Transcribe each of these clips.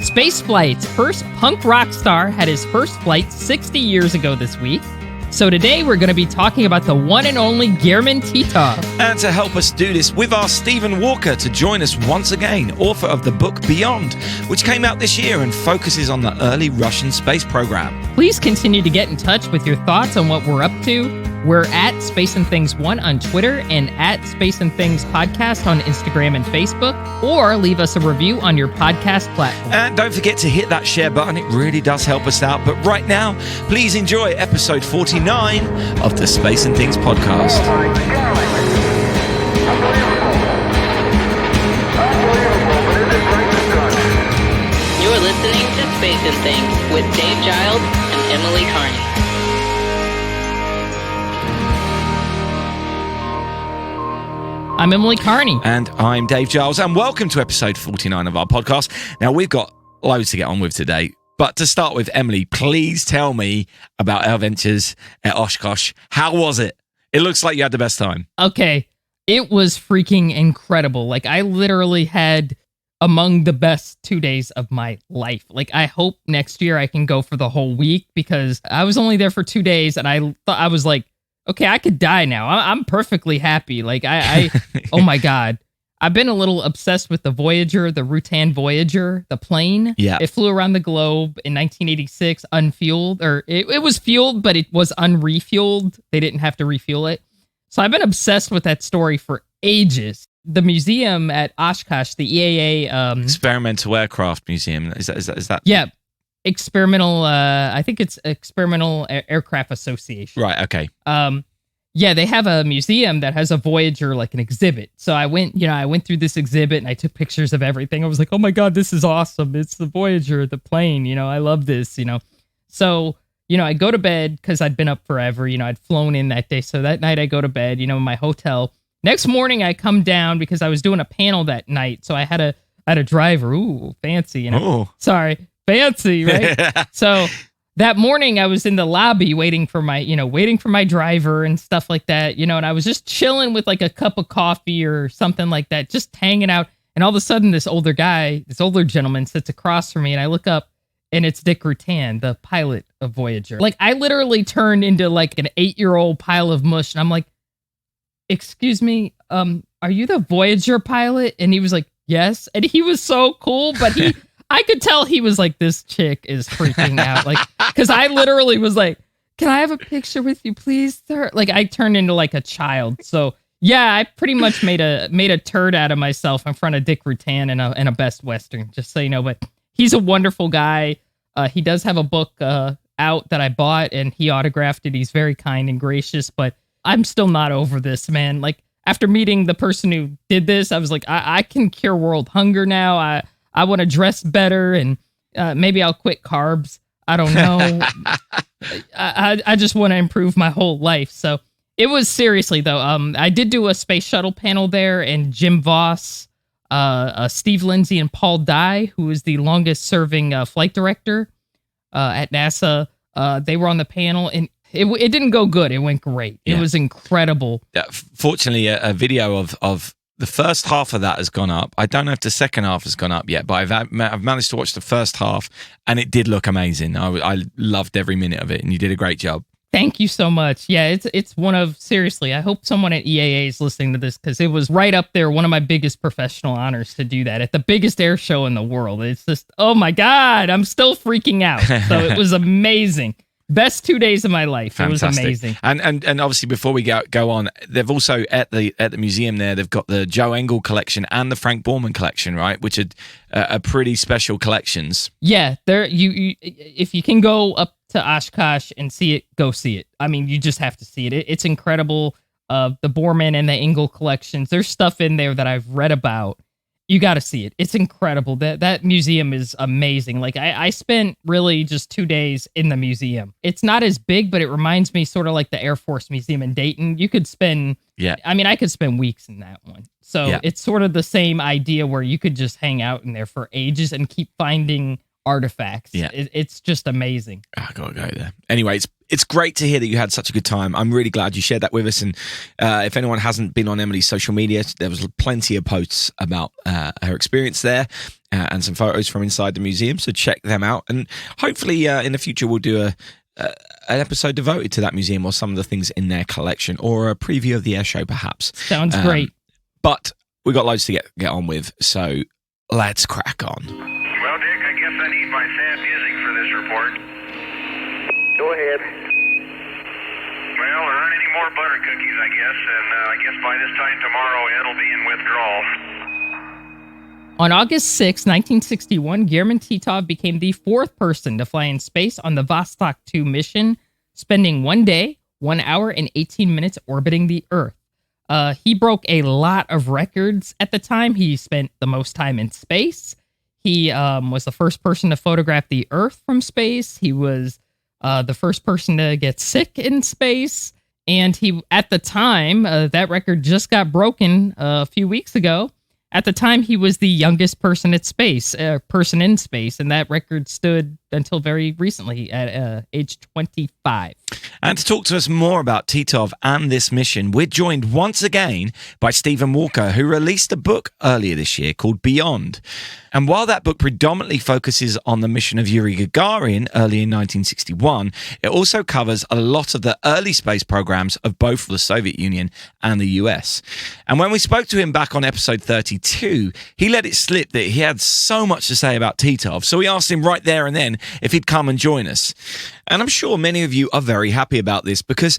Spaceflight's first punk rock star had his first flight 60 years ago this week. So today we're going to be talking about the one and only Gherman Titov. And to help us do this, we've asked Stephen Walker to join us once again, author of the book Beyond, which came out this year and focuses on the early Russian space program. Please continue to get in touch with your thoughts on what we're up to. We're at Space and Things 1 on Twitter and at Space and Things Podcast on Instagram and Facebook, or leave us a review on your podcast platform. And don't forget to hit that share button. It really does help us out. But right now, please enjoy episode 49 of the Space and Things Podcast. You're listening to Space and Things with Dave Giles and Emily Carney. I'm Emily Carney. And I'm Dave Giles, and welcome to episode 49 of our podcast. Now, we've got loads to get on with today, but to start with, Emily, please tell me about our ventures at Oshkosh. How was it? It looks like you had the best time. Okay, it was freaking incredible. Like, I literally had among the best 2 days of my life. Like, I hope next year I can go for the whole week, because I was only there for 2 days, and I thought, I was like, okay, I could die now. I'm perfectly happy. Like, I oh my God. I've been a little obsessed with the Voyager, the Rutan Voyager, the plane. Yeah. It flew around the globe in 1986, unfueled, or it was fueled, but it was unrefueled. They didn't have to refuel it. So I've been obsessed with that story for ages. The museum at Oshkosh, the EAA... Experimental Aircraft Museum. Is that? Yeah. Experimental, I think it's Experimental Aircraft Association. Right, okay. Yeah, they have a museum that has a Voyager, like an exhibit. So I went through this exhibit and I took pictures of everything. I was like, oh my God, this is awesome. It's the Voyager, the plane, I love this, So, I go to bed because I'd been up forever, I'd flown in that day. So that night I go to bed, in my hotel. Next morning I come down because I was doing a panel that night. So I had a driver. Ooh, fancy, Ooh. Sorry. Fancy, right? So that morning I was in the lobby waiting for my driver and stuff like that, and I was just chilling with like a cup of coffee or something like that, just hanging out. And all of a sudden this older gentleman sits across from me, and I look up and it's Dick Rutan, the pilot of Voyager. Like, I literally turned into like an 8-year-old pile of mush, and I'm like, excuse me, are you the Voyager pilot? And he was like, yes. And he was so cool, but I could tell he was like, this chick is freaking out. Like, because I literally was like, can I have a picture with you, please, sir? Like, I turned into like a child. So yeah, I pretty much made a turd out of myself in front of Dick Rutan in a Best Western, just so you know. But he's a wonderful guy. He does have a book out that I bought, and he autographed it. He's very kind and gracious, but I'm still not over this, man. Like, after meeting the person who did this, I was like, I can cure world hunger now. I want to dress better, and maybe I'll quit carbs. I don't know. I just want to improve my whole life. So it was seriously, though. I did do a space shuttle panel there, and Jim Voss, Steve Lindsay, and Paul Dye, who is the longest serving flight director at NASA, they were on the panel, and it didn't go good. It went great. Yeah. It was incredible. Fortunately, a video of the first half of that has gone up. I don't know if the second half has gone up yet, but I've managed to watch the first half, and it did look amazing. I loved every minute of it, and you did a great job. Thank you so much. Yeah, it's one of, seriously, I hope someone at EAA is listening to this, because it was right up there, one of my biggest professional honors to do that at the biggest air show in the world. It's just, oh my God, I'm still freaking out. So it was amazing. Best 2 days of my life. Fantastic. It was amazing. And obviously, before we go on, they've also at the museum there, they've got the Joe Engel collection and the Frank Borman collection, right? Which are pretty special collections. Yeah, there you if you can go up to Oshkosh and see it, go see it. I mean, you just have to see it. It's incredible. The Borman and the Engel collections. There's stuff in there that I've read about. You got to see it. It's incredible. That museum is amazing. Like, I spent really just 2 days in the museum. It's not as big, but it reminds me sort of like the Air Force Museum in Dayton. You could spend, I could spend weeks in that one. So It's sort of the same idea where you could just hang out in there for ages and keep finding artifacts. Yeah. It's just amazing. I gotta go there. Anyway, it's great to hear that you had such a good time. I'm really glad you shared that with us. And if anyone hasn't been on Emily's social media, there was plenty of posts about her experience there and some photos from inside the museum. So check them out. And hopefully in the future we'll do an episode devoted to that museum or some of the things in their collection, or a preview of the air show perhaps. Sounds great. But we've got loads to get on with. So let's crack on. Well, Dick, I guess I need my sad music for this report. Go ahead. Well, there aren't any more butter cookies, I guess, and I guess by this time tomorrow, Ed will be in withdrawal. On August 6, 1961, Gherman Titov became the fourth person to fly in space on the Vostok 2 mission, spending 1 day, 1 hour, and 18 minutes orbiting the Earth. He broke a lot of records at the time. He spent the most time in space. He was the first person to photograph the Earth from space. He was the first person to get sick in space. And he, at the time, that record just got broken a few weeks ago. At the time, he was the youngest person in space, and that record stood until very recently at age 25. And to talk to us more about Titov and this mission, we're joined once again by Stephen Walker, who released a book earlier this year called Beyond. And while that book predominantly focuses on the mission of Yuri Gagarin early in 1961, it also covers a lot of the early space programs of both the Soviet Union and the US. And when we spoke to him back on episode 32, he let it slip that he had so much to say about Titov, so we asked him right there and then if he'd come and join us. And I'm sure many of you are very happy about this because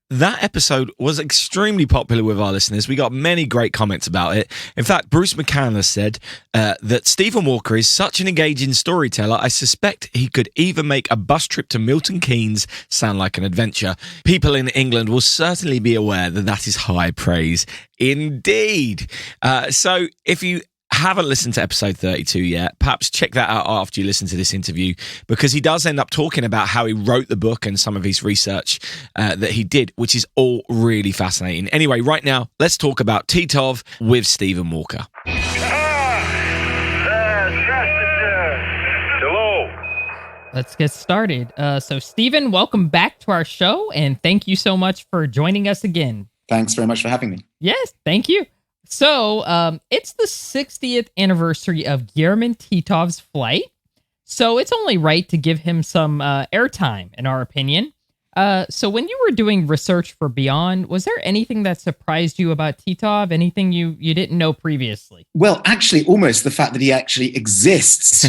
that episode was extremely popular with our listeners. We got many great comments about it. In fact, Bruce McCandless said that Stephen Walker is such an engaging storyteller, I suspect he could even make a bus trip to Milton Keynes sound like an adventure. People in England will certainly be aware that that is high praise indeed. So if you haven't listened to episode 32 yet, perhaps check that out after you listen to this interview, because he does end up talking about how he wrote the book and some of his research that he did, which is all really fascinating. Anyway, right now, let's talk about Titov with Stephen Walker. Hello. Let's get started. So, Stephen, welcome back to our show, and thank you so much for joining us again. Thanks very much for having me. Yes, thank you. So, it's the 60th anniversary of Gherman Titov's flight, so it's only right to give him some airtime, in our opinion. So when you were doing research for Beyond, was there anything that surprised you about Titov? Anything you didn't know previously? Well, actually, almost the fact that he actually exists.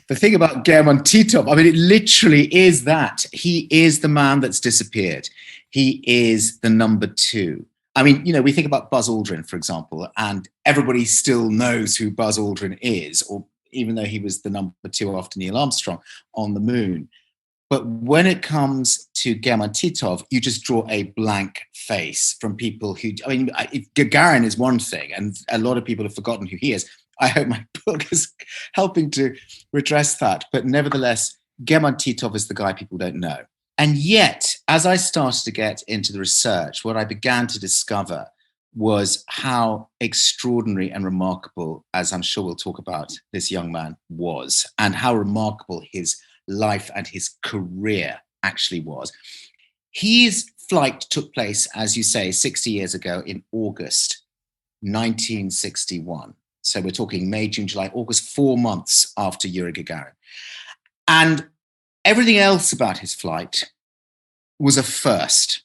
The thing about Gherman Titov, I mean, it literally is that. He is the man that's disappeared. He is the number two. I mean, you know, we think about Buzz Aldrin, for example, and everybody still knows who Buzz Aldrin is, or even though he was the number two after Neil Armstrong on the moon. But when it comes to Gherman Titov, you just draw a blank face from people who, I mean, Gagarin is one thing, and a lot of people have forgotten who he is. I hope my book is helping to redress that. But nevertheless, Gherman Titov is the guy people don't know. And yet, as I started to get into the research, what I began to discover was how extraordinary and remarkable, as I'm sure we'll talk about, this young man was, and how remarkable his life and his career actually was. His flight took place, as you say, 60 years ago in August 1961. So we're talking May, June, July, August, 4 months after Yuri Gagarin. And everything else about his flight was a first.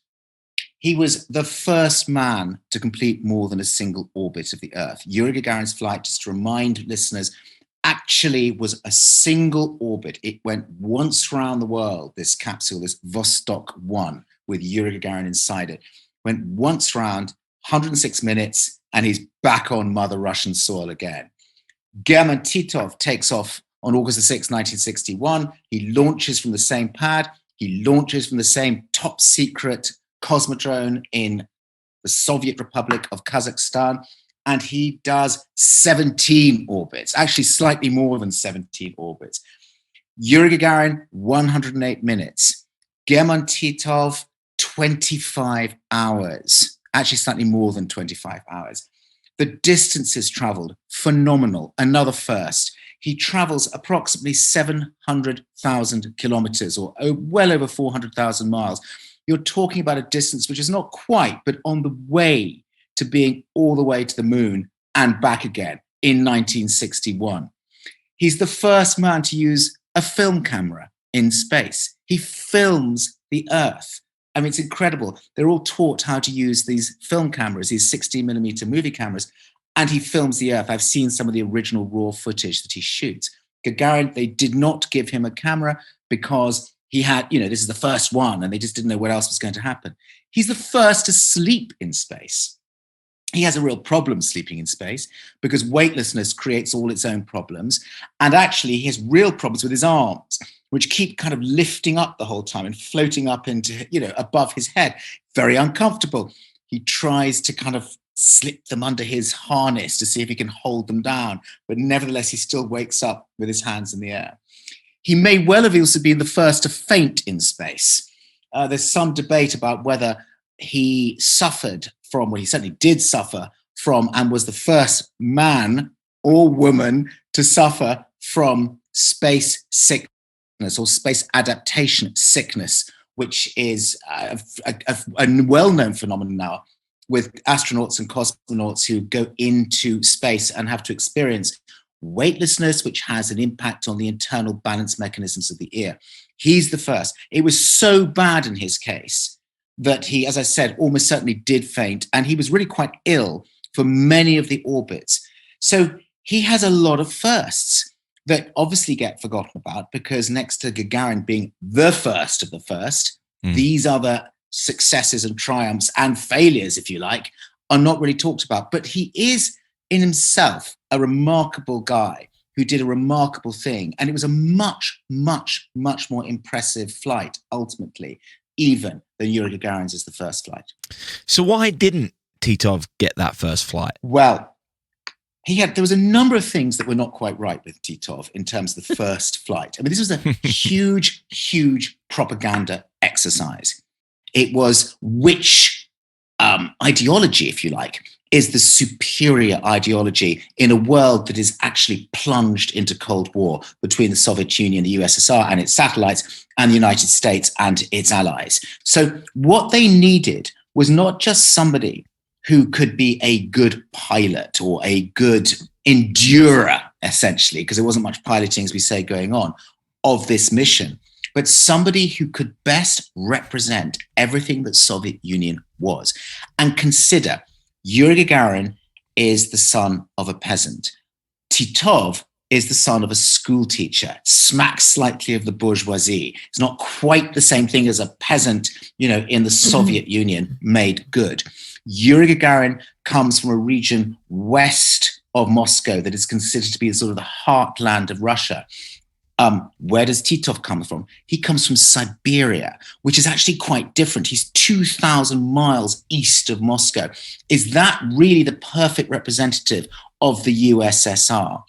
He was the first man to complete more than a single orbit of the Earth. Yuri Gagarin's flight, just to remind listeners, actually was a single orbit. It went once around the world, this capsule, this Vostok 1, with Yuri Gagarin inside it. Went once round, 106 minutes, and he's back on Mother Russian soil again. Gherman Titov takes off on August the 6th, 1961, he launches from the same pad. He launches from the same top secret cosmodrome in the Soviet Republic of Kazakhstan. And he does 17 orbits, actually slightly more than 17 orbits. Yuri Gagarin, 108 minutes. Gherman Titov, 25 hours, actually slightly more than 25 hours. The distances traveled, phenomenal, another first. He travels approximately 700,000 kilometers, or well over 400,000 miles. You're talking about a distance which is not quite, but on the way to being all the way to the moon and back again in 1961. He's the first man to use a film camera in space. He films the Earth. I mean, it's incredible. They're all taught how to use these film cameras, these 16mm movie cameras, and he films the Earth. I've seen some of the original raw footage that he shoots. Gagarin, they did not give him a camera because he had, this is the first one, and they just didn't know what else was going to happen. He's the first to sleep in space. He has a real problem sleeping in space because weightlessness creates all its own problems. And actually, he has real problems with his arms, which keep kind of lifting up the whole time and floating up into, above his head. Very uncomfortable. He tries to kind of slip them under his harness to see if he can hold them down. But nevertheless, he still wakes up with his hands in the air. He may well have also been the first to faint in space. There's some debate about whether he suffered from, well, he certainly did suffer from, and was the first man or woman to suffer from space sickness or space adaptation sickness, which is a well-known phenomenon now with astronauts and cosmonauts who go into space and have to experience weightlessness, which has an impact on the internal balance mechanisms of the ear. He's the first. It was so bad in his case that he, as I said, almost certainly did faint, and he was really quite ill for many of the orbits. So he has a lot of firsts that obviously get forgotten about because next to Gagarin being the first of the first, these other successes and triumphs and failures, if you like, are not really talked about. But he is in himself a remarkable guy who did a remarkable thing. And it was a much, much, much more impressive flight, ultimately, even than Yuri Gagarin's as the first flight. So why didn't Titov get that first flight? Well, there was a number of things that were not quite right with Titov in terms of the first flight. I mean, this was a huge, huge propaganda exercise. It was which ideology, if you like, is the superior ideology in a world that is actually plunged into Cold War between the Soviet Union, the USSR and its satellites, and the United States and its allies. So what they needed was not just somebody who could be a good pilot or a good endurer, essentially, because there wasn't much piloting, as we say, going on, of this mission, but somebody who could best represent everything that Soviet Union was. And consider, Yuri Gagarin is the son of a peasant. Titov is the son of a school teacher, smacks slightly of the bourgeoisie. It's not quite the same thing as a peasant, in the Soviet Union made good. Yuri Gagarin comes from a region west of Moscow that is considered to be sort of the heartland of Russia. Where does Titov come from? He comes from Siberia, which is actually quite different. He's 2,000 miles east of Moscow. Is that really the perfect representative of the USSR?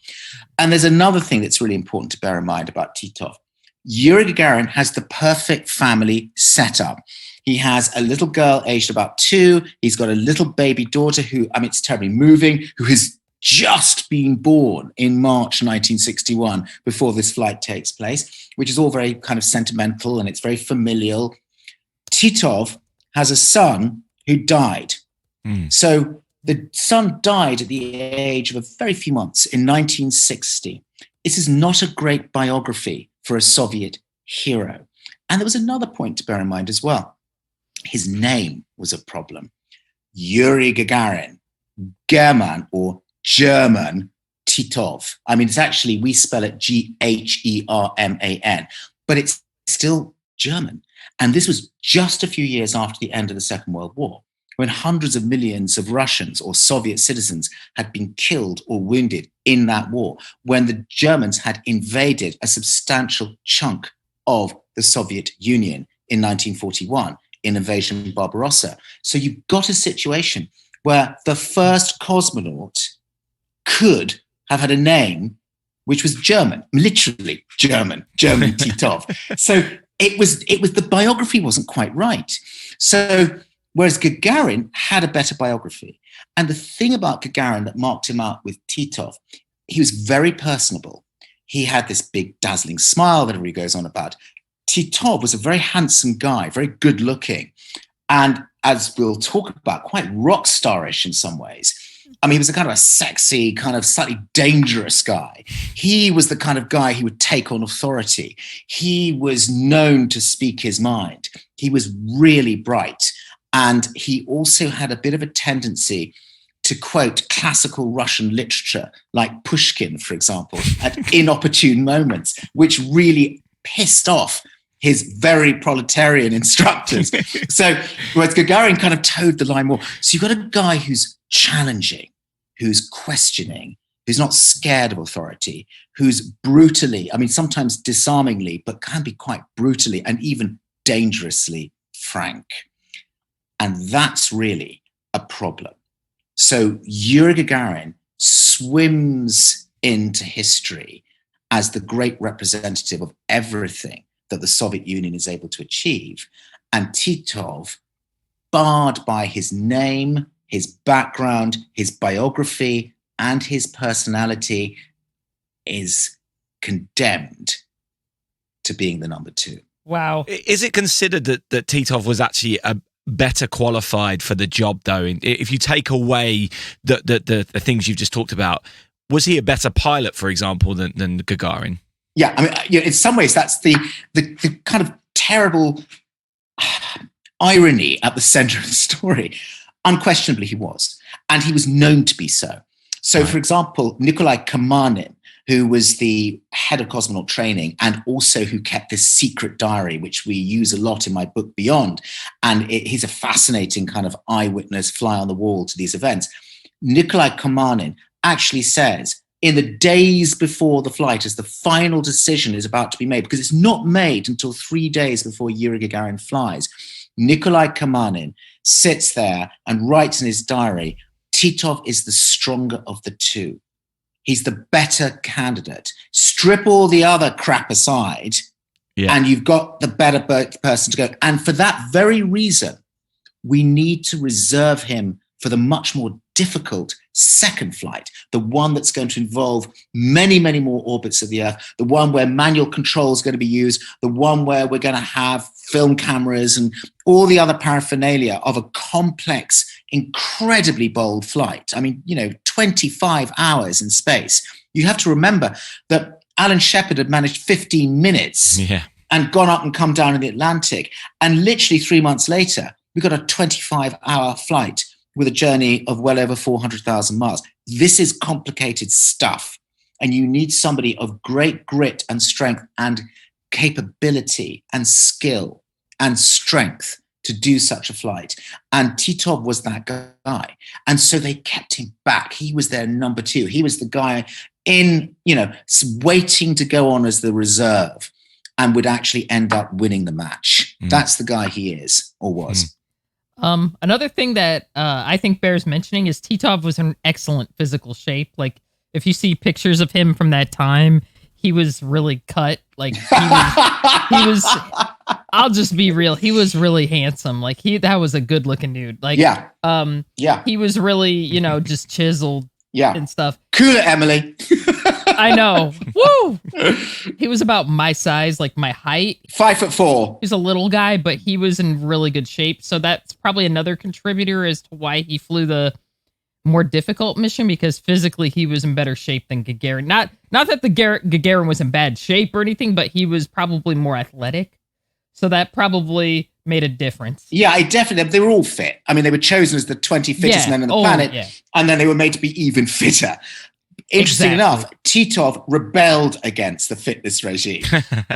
And there's another thing that's really important to bear in mind about Titov. Yuri Gagarin has the perfect family setup. He has a little girl aged about 2. He's got a little baby daughter who, it's terribly moving, who is just being born in March 1961 before this flight takes place, which is all very kind of sentimental and it's very familial. Titov has a son who died. So the son died at the age of a very few months in 1960. This is not a great biography for a Soviet hero. And there was another point to bear in mind as well. His name was a problem. Yuri Gagarin, Gherman or German Titov. It's actually, we spell it Gherman, but it's still German. And this was just a few years after the end of the Second World War, when hundreds of millions of Russians or Soviet citizens had been killed or wounded in that war, when the Germans had invaded a substantial chunk of the Soviet Union in 1941 in Invasion Barbarossa. So you've got a situation where the first cosmonaut could have had a name which was German, literally German Titov. So it was the biography wasn't quite right. So whereas Gagarin had a better biography. And the thing about Gagarin that marked him out with Titov, he was very personable. He had this big dazzling smile that everybody goes on about. Titov was a very handsome guy, very good looking. And as we'll talk about, quite rock starish in some ways. I mean, he was a kind of a sexy, kind of slightly dangerous guy. He was the kind of guy who would take on authority. He was known to speak his mind. He was really bright. And he also had a bit of a tendency to quote classical Russian literature, like Pushkin, for example, at inopportune moments, which really pissed off his very proletarian instructors. So whereas Gagarin kind of towed the line more. So you've got a guy who's challenging, who's questioning, who's not scared of authority, who's brutally, I mean, sometimes disarmingly, but can be quite brutally and even dangerously frank. And that's really a problem. So Yuri Gagarin swims into history as the great representative of everything that the Soviet Union is able to achieve. And Titov, barred by his name, his background, his biography, and his personality, is condemned to being the number 2. Wow. Is it considered that Titov was actually better qualified for the job, though? If you take away the things you've just talked about, was he a better pilot, for example, than Gagarin? Yeah, I mean, in some ways, that's the kind of terrible irony at the center of the story. Unquestionably, he was. And he was known to be so. So, for example, Nikolai Kamanin, who was the head of cosmonaut training and also who kept this secret diary, which we use a lot in my book Beyond. And he's a fascinating kind of eyewitness, fly on the wall to these events. Nikolai Kamanin actually says, in the days before the flight, as the final decision is about to be made, because it's not made until 3 days before Yuri Gagarin flies, Nikolai Kamanin sits there and writes in his diary, Titov is the stronger of the 2. He's the better candidate. Strip all the other crap aside, and you've got the better person to go. And for that very reason, we need to reserve him for the much more difficult second flight, the one that's going to involve many, many more orbits of the Earth, the one where manual control is going to be used, the one where we're going to have film cameras and all the other paraphernalia of a complex, incredibly bold flight. I mean, 25 hours in space. You have to remember that Alan Shepard had managed 15 minutes and gone up and come down in the Atlantic. And literally 3 months later, we got a 25-hour flight with a journey of well over 400,000 miles. This is complicated stuff. And you need somebody of great grit and strength and capability and skill and strength to do such a flight. And Titov was that guy. And so they kept him back. He was their number 2. He was the guy in, waiting to go on as the reserve and would actually end up winning the match. That's the guy he is or was. Another thing that I think bears mentioning is Titov was in excellent physical shape. Like, if you see pictures of him from that time, he was really cut. Like, he was I'll just be real. He was really handsome. Like, that was a good looking dude. Like, he was really, just chiseled and stuff. Cooler, Emily. I know. Woo! He was about my size, like my height. 5'4". He's a little guy, but he was in really good shape. So that's probably another contributor as to why he flew the more difficult mission, because physically he was in better shape than Gagarin. Not that Gagarin was in bad shape or anything, but he was probably more athletic. So that probably made a difference. Yeah, they were all fit. I mean, they were chosen as the 20 fittest men on the planet, and then they were made to be even fitter. Interesting enough, Titov rebelled against the fitness regime.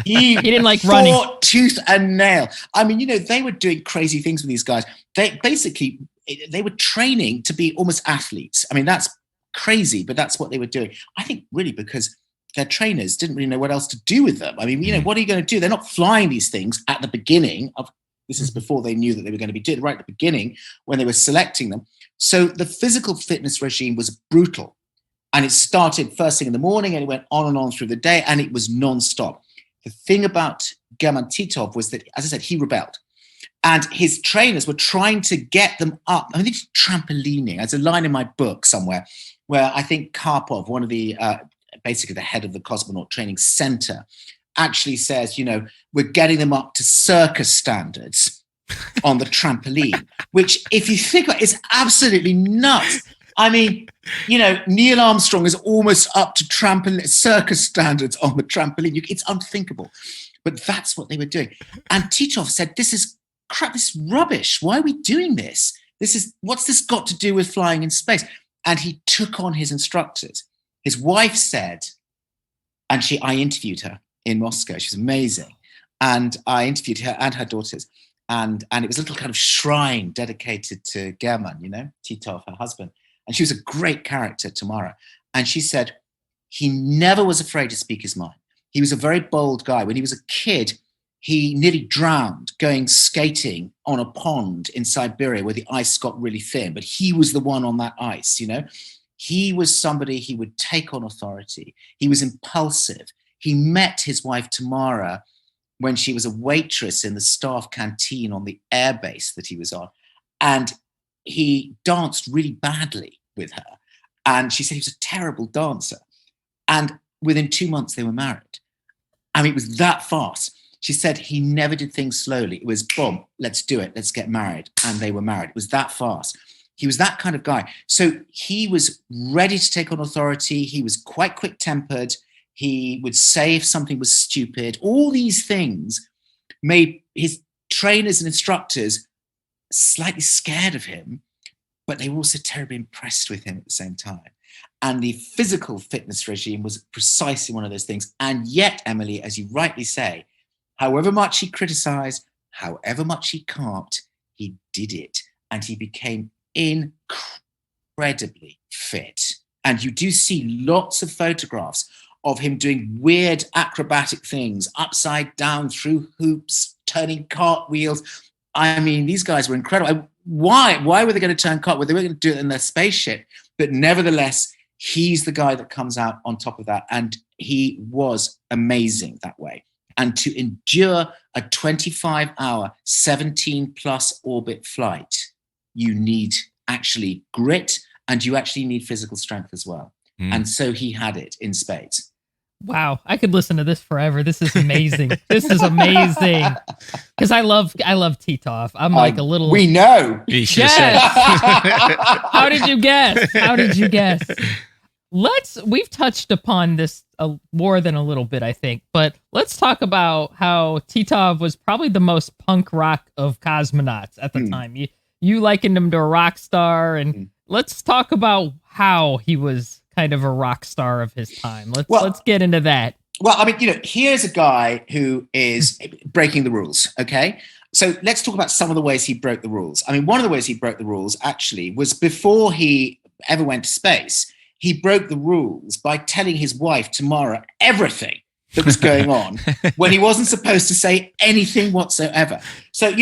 He didn't like running. Fought tooth and nail. I mean, they were doing crazy things with these guys. They were training to be almost athletes. I mean, that's crazy, but that's what they were doing. I think really because their trainers didn't really know what else to do with them. I mean, what are you going to do? They're not flying these things at the beginning of, this is before they knew that they were going to be doing it, right at the beginning when they were selecting them. So the physical fitness regime was brutal. And it started first thing in the morning and it went on and on through the day and it was nonstop. The thing about Gherman Titov was that, as I said, he rebelled. And his trainers were trying to get them up. I mean, they did trampolining. There's a line in my book somewhere where I think Karpov, one of the basically the head of the cosmonaut training center, actually says, we're getting them up to circus standards on the trampoline, which, if you think about it, is absolutely nuts. I mean, Neil Armstrong is almost up to circus standards on the trampoline. It's unthinkable. But that's what they were doing. And Titov said, this is crap, this is rubbish. Why are we doing this? What's this got to do with flying in space? And he took on his instructors. His wife said, and I interviewed her in Moscow. She's amazing. And I interviewed her and her daughters. And it was a little kind of shrine dedicated to Gherman, Titov, her husband. And she was a great character, Tamara. And she said, he never was afraid to speak his mind. He was a very bold guy. When he was a kid, he nearly drowned going skating on a pond in Siberia where the ice got really thin. But he was the one on that ice, He was somebody, he would take on authority. He was impulsive. He met his wife, Tamara, when she was a waitress in the staff canteen on the airbase that he was on. And he danced really badly with her. And she said he was a terrible dancer. And within 2 months, they were married. I mean, it was that fast. She said he never did things slowly. It was, boom, let's do it. Let's get married. And they were married. It was that fast. He was that kind of guy. So he was ready to take on authority. He was quite quick-tempered. He would say if something was stupid. All these things made his trainers and instructors slightly scared of him, but they were also terribly impressed with him at the same time. And the physical fitness regime was precisely one of those things. And yet, Emily, as you rightly say, however much he criticized, however much he carped, he did it. And he became incredibly fit. And you do see lots of photographs of him doing weird acrobatic things, upside down, through hoops, turning cartwheels. I mean, these guys were incredible. Why were they going to turn cartwheels? They were going to do it in their spaceship. But nevertheless, he's the guy that comes out on top of that. And he was amazing that way. And to endure a 25-hour, 17-plus orbit flight, you need actually grit, and you actually need physical strength as well. And so he had it in spades. Wow, I could listen to this forever. This is amazing. This is amazing. Because I love Titov. I'm like a little. We know. Yes. How did you guess? How did you guess? We've touched upon this more than a little bit, I think, but let's talk about how Titov was probably the most punk rock of cosmonauts at the time. You likened him to a rock star, and let's talk about how he was kind of a rock star of his time. Let's get into that. Well, I mean, here's a guy who is breaking the rules, okay? So let's talk about some of the ways he broke the rules. I mean, one of the ways he broke the rules actually was before he ever went to space. He broke the rules by telling his wife, Tamara, everything that was going on when he wasn't supposed to say anything whatsoever. So,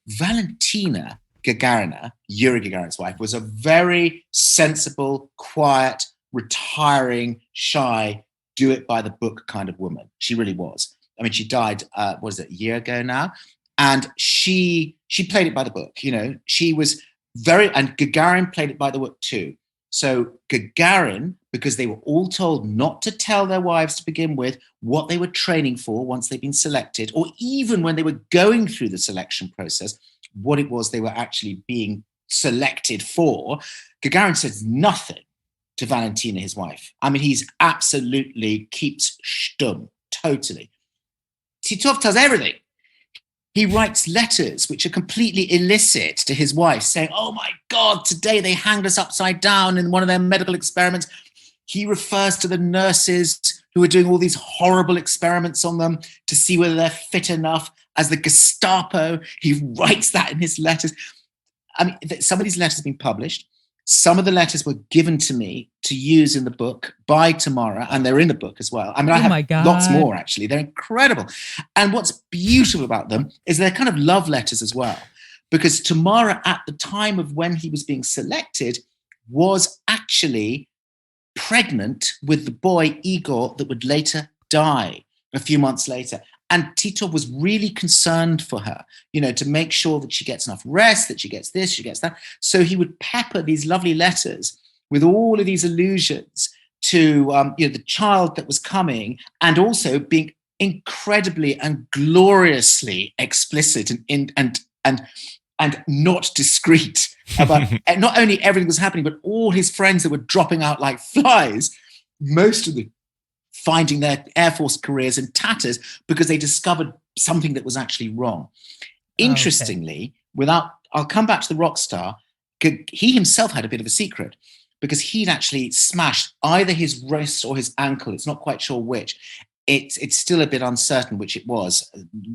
Valentina Gagarina, Yuri Gagarin's wife, was a very sensible, quiet, retiring, shy, do-it-by-the-book kind of woman. She really was. I mean, she died, a year ago now? And she played it by the book, She was and Gagarin played it by the book too. So Gagarin, because they were all told not to tell their wives to begin with what they were training for once they'd been selected, or even when they were going through the selection process, what it was they were actually being selected for, Gagarin says nothing to Valentina, his wife. I mean, he's absolutely keeps stum, totally. Titov tells everything. He writes letters which are completely illicit to his wife, saying, oh my God, today they hanged us upside down in one of their medical experiments. He refers to the nurses who are doing all these horrible experiments on them to see whether they're fit enough as the Gestapo. He writes that in his letters. I mean, some of these letters have been published. Some of the letters were given to me to use in the book by Tamara, and they're in the book as well. I mean, I have lots more, actually. They're incredible. And what's beautiful about them is they're kind of love letters as well, because Tamara, at the time of when he was being selected, was actually pregnant with the boy Igor that would later die a few months later. And Titov was really concerned for her, to make sure that she gets enough rest, that she gets this, she gets that. So he would pepper these lovely letters with all of these allusions to the child that was coming, and also being incredibly and gloriously explicit and not discreet about not only everything that was happening, but all his friends that were dropping out like flies, most of them finding their Air Force careers in tatters because they discovered something that was actually wrong. Interestingly, I'll come back to the rock star. He himself had a bit of a secret because he'd actually smashed either his wrist or his ankle. It's not quite sure which. It's still a bit uncertain which it was.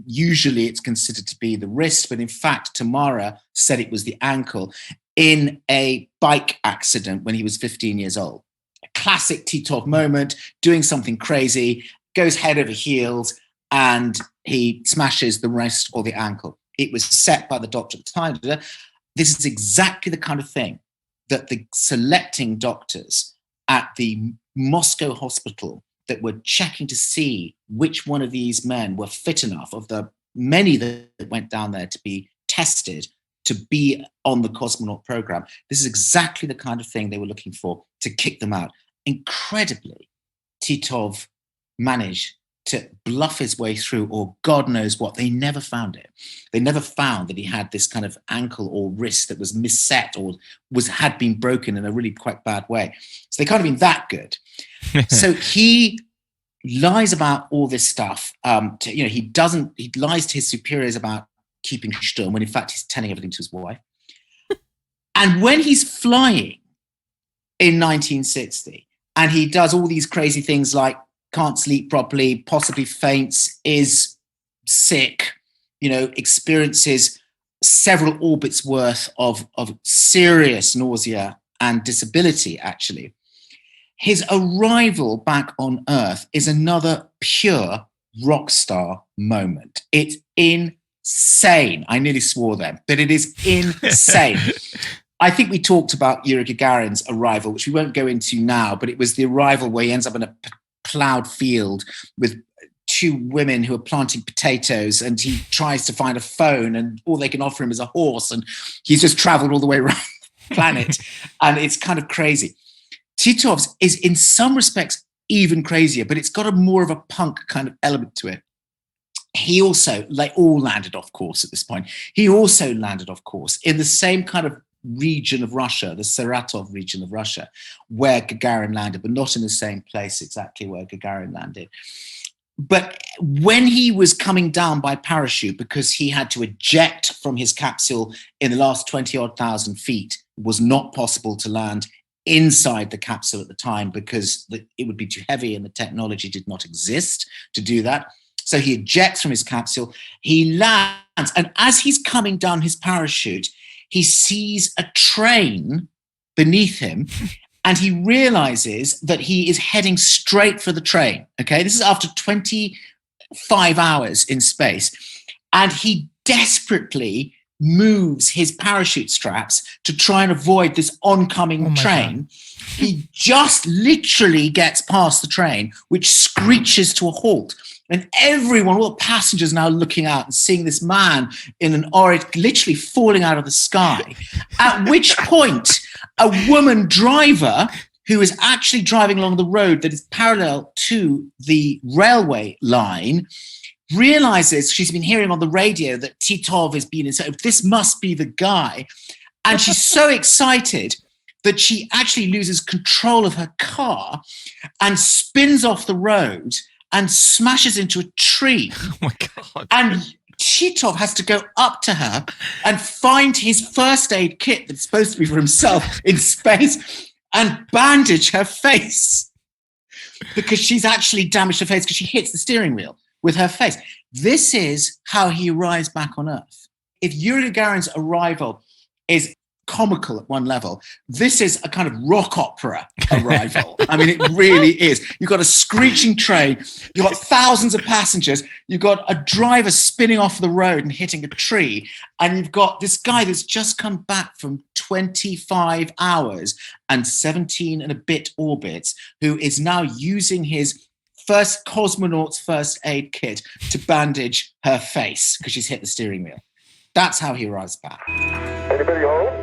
Usually it's considered to be the wrist, but in fact, Tamara said it was the ankle in a bike accident when he was 15 years old. A classic Titov moment, doing something crazy, goes head over heels, and he smashes the wrist or the ankle. It was set by the doctor at the time. This is exactly the kind of thing that the selecting doctors at the Moscow hospital that were checking to see which one of these men were fit enough, of the many that went down there to be tested, to be on the cosmonaut program. This is exactly the kind of thing they were looking for to kick them out. Incredibly, Titov managed to bluff his way through, or God knows what. They never found it. They never found that he had this kind of ankle or wrist that was misset or had been broken in a really quite bad way. So they can't have been that good. So he lies about all this stuff. He lies to his superiors about keeping Sturm, when in fact he's telling everything to his wife. And when he's flying in 1960, and he does all these crazy things like can't sleep properly, possibly faints, is sick, experiences several orbits worth of serious nausea and disability, actually. His arrival back on Earth is another pure rock star moment. It's insane. I nearly swore then, but it is insane. I think we talked about Yuri Gagarin's arrival, which we won't go into now, but it was the arrival where he ends up in a plowed field with two women who are planting potatoes, and he tries to find a phone, and all they can offer him is a horse, and he's just traveled all the way around the planet, and it's kind of crazy. Titov's is in some respects even crazier, but it's got a more of a punk kind of element to it. He also, they all landed off course at this point. He also landed off course in the same kind of region of Russia, the Saratov region of Russia, where Gagarin landed, but not in the same place exactly where Gagarin landed. But when he was coming down by parachute, because he had to eject from his capsule in the last 20-odd thousand feet, it was not possible to land inside the capsule at the time because it would be too heavy and the technology did not exist to do that. So he ejects from his capsule, he lands, and as he's coming down his parachute, he sees a train beneath him, and he realizes that he is heading straight for the train. Okay, this is after 25 hours in space, and he desperately moves his parachute straps to try and avoid this oncoming train. God. He just literally gets past the train, which screeches to a halt. And everyone, all the passengers now looking out and seeing this man in an orange, literally falling out of the sky. At which point, a woman driver who is actually driving along the road that is parallel to the railway line realizes, she's been hearing on the radio that Titov has been inside. This must be the guy. And she's so excited that she actually loses control of her car and spins off the road and smashes into a tree. Oh my God. And Titov has to go up to her and find his first aid kit that's supposed to be for himself in space and bandage her face because she's actually damaged her face because she hits the steering wheel with her face. This is how he arrives back on Earth. If Yuri Gagarin's arrival is comical at one level, this is a kind of rock opera arrival. I mean, it really is. You've got a screeching train, you've got thousands of passengers, you've got a driver spinning off the road and hitting a tree, and you've got this guy that's just come back from 25 hours and 17 and a bit orbits, who is now using his first cosmonaut's first aid kit to bandage her face because she's hit the steering wheel. That's how he arrives back. Anybody home?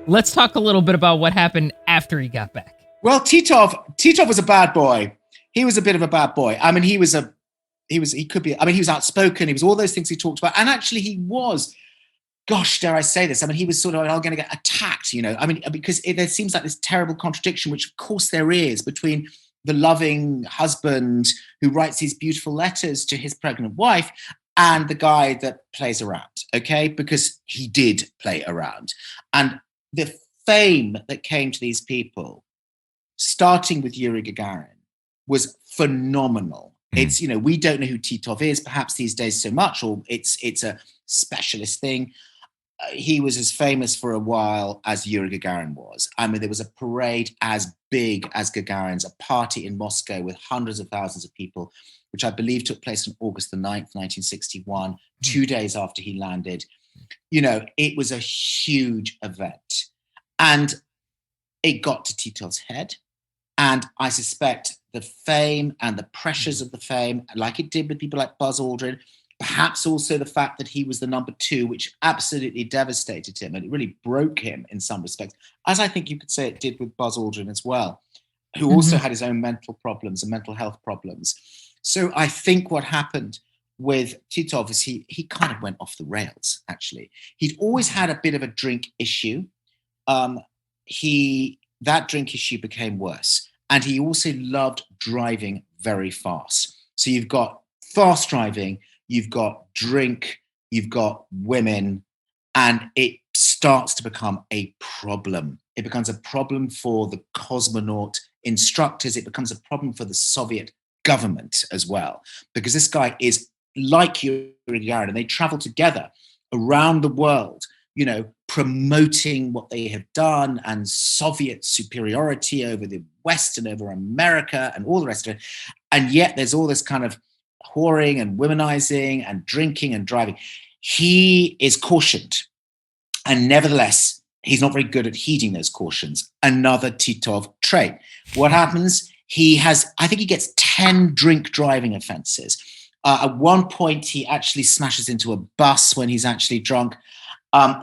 Let's talk a little bit about what happened after he got back? Well, Titov was a bad boy. He was a bit of a bad boy. I mean, he was outspoken. He was all those things he talked about. And actually he was, gosh, dare I say this? I mean, he was sort of going to get attacked, I mean, because there seems like this terrible contradiction, which of course there is, between the loving husband who writes these beautiful letters to his pregnant wife and the guy that plays around, okay? Because he did play around. And the fame that came to these people, starting with Yuri Gagarin, was phenomenal. It's, we don't know who Titov is, perhaps these days so much, or it's a specialist thing. He was as famous for a while as Yuri Gagarin was. I mean, there was a parade as big as Gagarin's, a party in Moscow with hundreds of thousands of people, which I believe took place on August the 9th, 1961, 2 days after he landed. It was a huge event. And it got to Titov's head. And I suspect the fame and the pressures of the fame, like it did with people like Buzz Aldrin, perhaps also the fact that he was the number 2, which absolutely devastated him. And it really broke him in some respects, as I think you could say it did with Buzz Aldrin as well, who also had his own mental problems and mental health problems. So I think what happened with Titov is he kind of went off the rails, actually. He'd always had a bit of a drink issue. That drink issue became worse. And he also loved driving very fast. So you've got fast driving, you've got drink, you've got women, and it starts to become a problem. It becomes a problem for the cosmonaut instructors. It becomes a problem for the Soviet government as well, because this guy is like Yuri Gagarin, and they travel together around the world, promoting what they have done and Soviet superiority over the West and over America and all the rest of it. And yet there's all this kind of whoring and womanizing and drinking and driving. He is cautioned. And nevertheless, he's not very good at heeding those cautions. Another Titov trait. What happens? I think he gets 10 drink driving offenses. At one point, he actually smashes into a bus when he's actually drunk.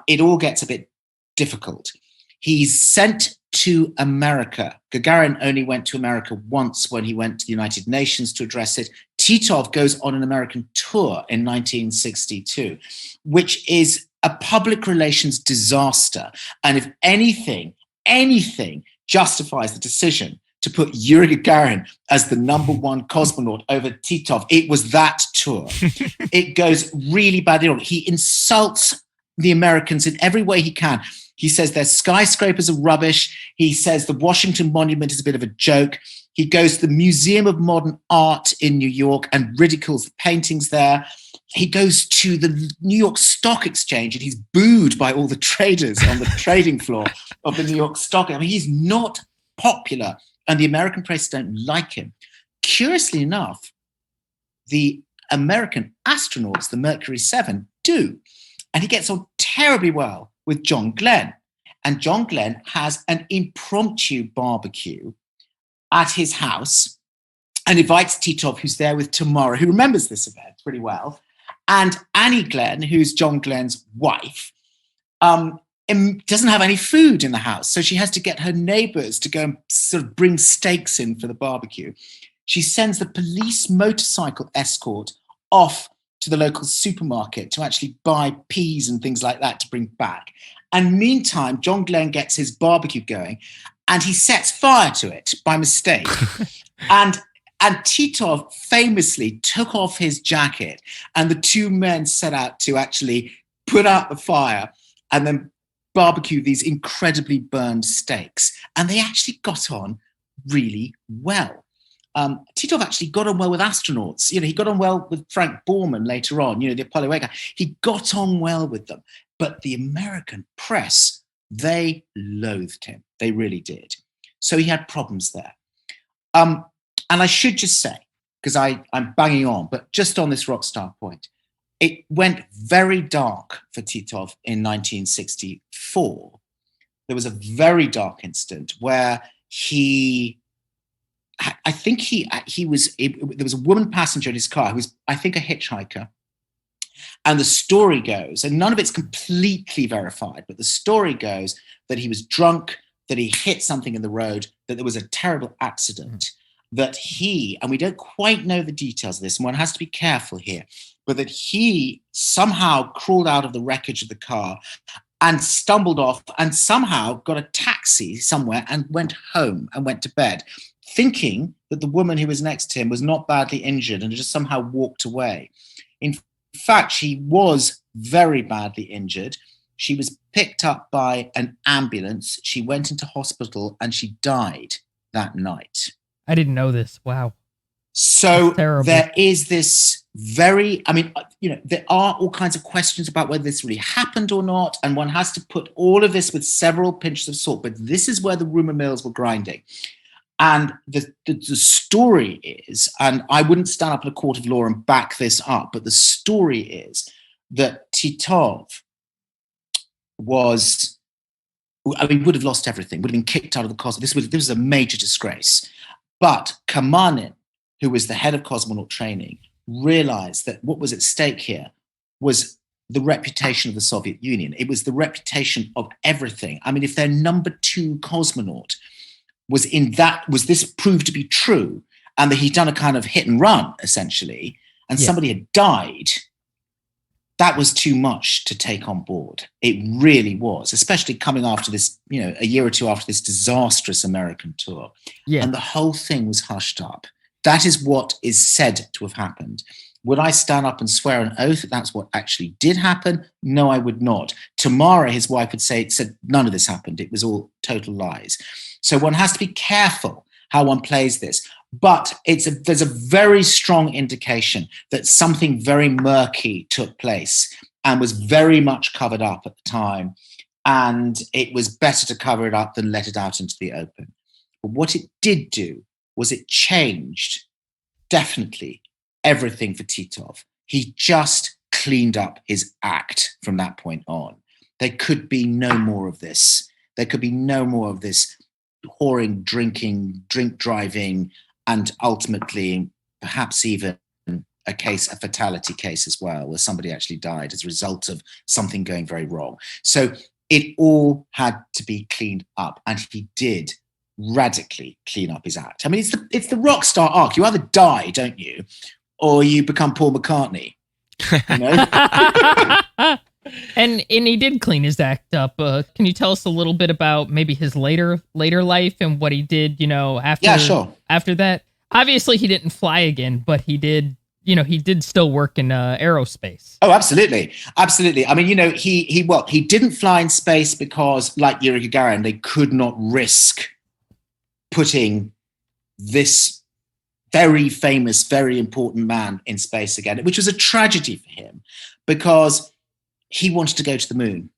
It all gets a bit difficult. He's sent to America. Gagarin only went to America once when he went to the United Nations to address it. Titov goes on an American tour in 1962, which is a public relations disaster. And if anything justifies the decision to put Yuri Gagarin as the number 1 cosmonaut over Titov, it was that tour. It goes really badly wrong. He insults the Americans in every way he can. He says their skyscrapers are rubbish. He says the Washington Monument is a bit of a joke. He goes to the Museum of Modern Art in New York and ridicules the paintings there. He goes to the New York Stock Exchange and he's booed by all the traders on the trading floor of the New York Stock. I mean, he's not popular and the American press don't like him. Curiously enough, the American astronauts, the Mercury 7, do. And he gets on terribly well with John Glenn. And John Glenn has an impromptu barbecue at his house and invites Titov, who's there with Tamara, who remembers this event pretty well, and Annie Glenn, who's John Glenn's wife, doesn't have any food in the house. So she has to get her neighbors to go and sort of bring steaks in for the barbecue. She sends the police motorcycle escort off to the local supermarket to actually buy peas and things like that to bring back. And meantime, John Glenn gets his barbecue going and he sets fire to it by mistake. and Titov famously took off his jacket and the two men set out to actually put out the fire and then barbecue these incredibly burned steaks. And they actually got on really well. Titov actually got on well with astronauts. He got on well with Frank Borman later on, the Apollo 8 guy. He got on well with them. But the American press, they loathed him. They really did. So he had problems there. And I should just say, because I'm banging on, but just on this rock star point, it went very dark for Titov in 1964. There was a very dark incident where I think there was a woman passenger in his car who was, I think, a hitchhiker. And the story goes, and none of it's completely verified, but the story goes that he was drunk, that he hit something in the road, that there was a terrible accident, that he, and we don't quite know the details of this, and one has to be careful here, but that he somehow crawled out of the wreckage of the car and stumbled off and somehow got a taxi somewhere and went home and went to bed, thinking that the woman who was next to him was not badly injured and just somehow walked away. In fact, she was very badly injured. She was picked up by an ambulance. She went into hospital and she died that night. I didn't know this. Wow. So there is this there are all kinds of questions about whether this really happened or not. And one has to put all of this with several pinches of salt. But this is where the rumor mills were grinding. And the story is, and I wouldn't stand up in a court of law and back this up, but the story is that Titov would have lost everything, would have been kicked out of the cosmos. This was a major disgrace. But Kamanin, who was the head of cosmonaut training, realized that what was at stake here was the reputation of the Soviet Union. It was the reputation of everything. I mean, if their number 2 cosmonaut was this proved to be true, and that he'd done a kind of hit and run, essentially, and somebody had died, that was too much to take on board. It really was, especially coming after this, a year or two after this disastrous American tour. Yeah. And the whole thing was hushed up. That is what is said to have happened. Would I stand up and swear an oath that that's what actually did happen? No, I would not. Tamara, his wife, said none of this happened. It was all total lies. So one has to be careful how one plays this. But there's a very strong indication that something very murky took place and was very much covered up at the time. And it was better to cover it up than let it out into the open. But what it did do was it changed, definitely, everything for Titov. He just cleaned up his act from that point on. There could be no more of this. There could be no more of this whoring, drinking, drink driving, and ultimately perhaps even a fatality case as well, where somebody actually died as a result of something going very wrong. So it all had to be cleaned up, and he did radically clean up his act. I mean, it's the rock star arc. You either die, don't you, or you become Paul McCartney. And he did clean his act up. Can you tell us a little bit about maybe his later life and what he did, after? Yeah, sure. After that, obviously he didn't fly again, but he did still work in aerospace. Oh, absolutely. Absolutely. I mean, he didn't fly in space because, like Yuri Gagarin, they could not risk putting this very famous, very important man in space again, which was a tragedy for him because he wanted to go to the moon.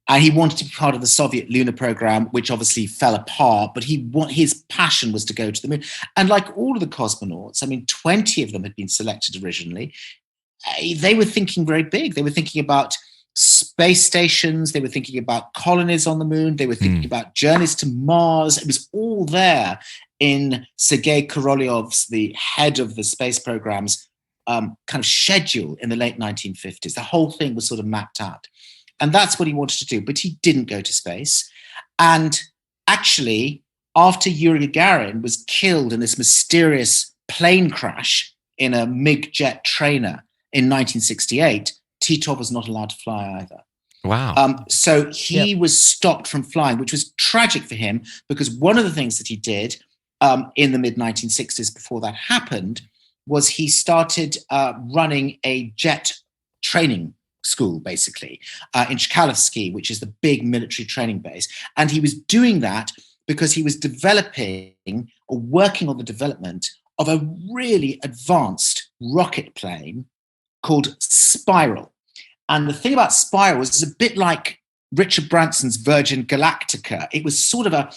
And he wanted to be part of the Soviet lunar program, which obviously fell apart, but his passion was to go to the moon. And like all of the cosmonauts, 20 of them had been selected originally. They were thinking very big. They were thinking about space stations. They were thinking about colonies on the moon. They were thinking about journeys to Mars. It was all there in Sergei Korolyov's, the head of the space programs, kind of schedule in the late 1950s. The whole thing was sort of mapped out. And that's what he wanted to do. But he didn't go to space. And actually, after Yuri Gagarin was killed in this mysterious plane crash in a MiG jet trainer in 1968, Titov was not allowed to fly either. Wow. So he was stopped from flying, which was tragic for him because one of the things that he did in the mid-1960s before that happened was he started running a jet training school, basically, in Chkalovsky, which is the big military training base. And he was doing that because he was developing or working on the development of a really advanced rocket plane called Spiral. And the thing about Spiral was it's a bit like Richard Branson's Virgin Galactica. It was sort of a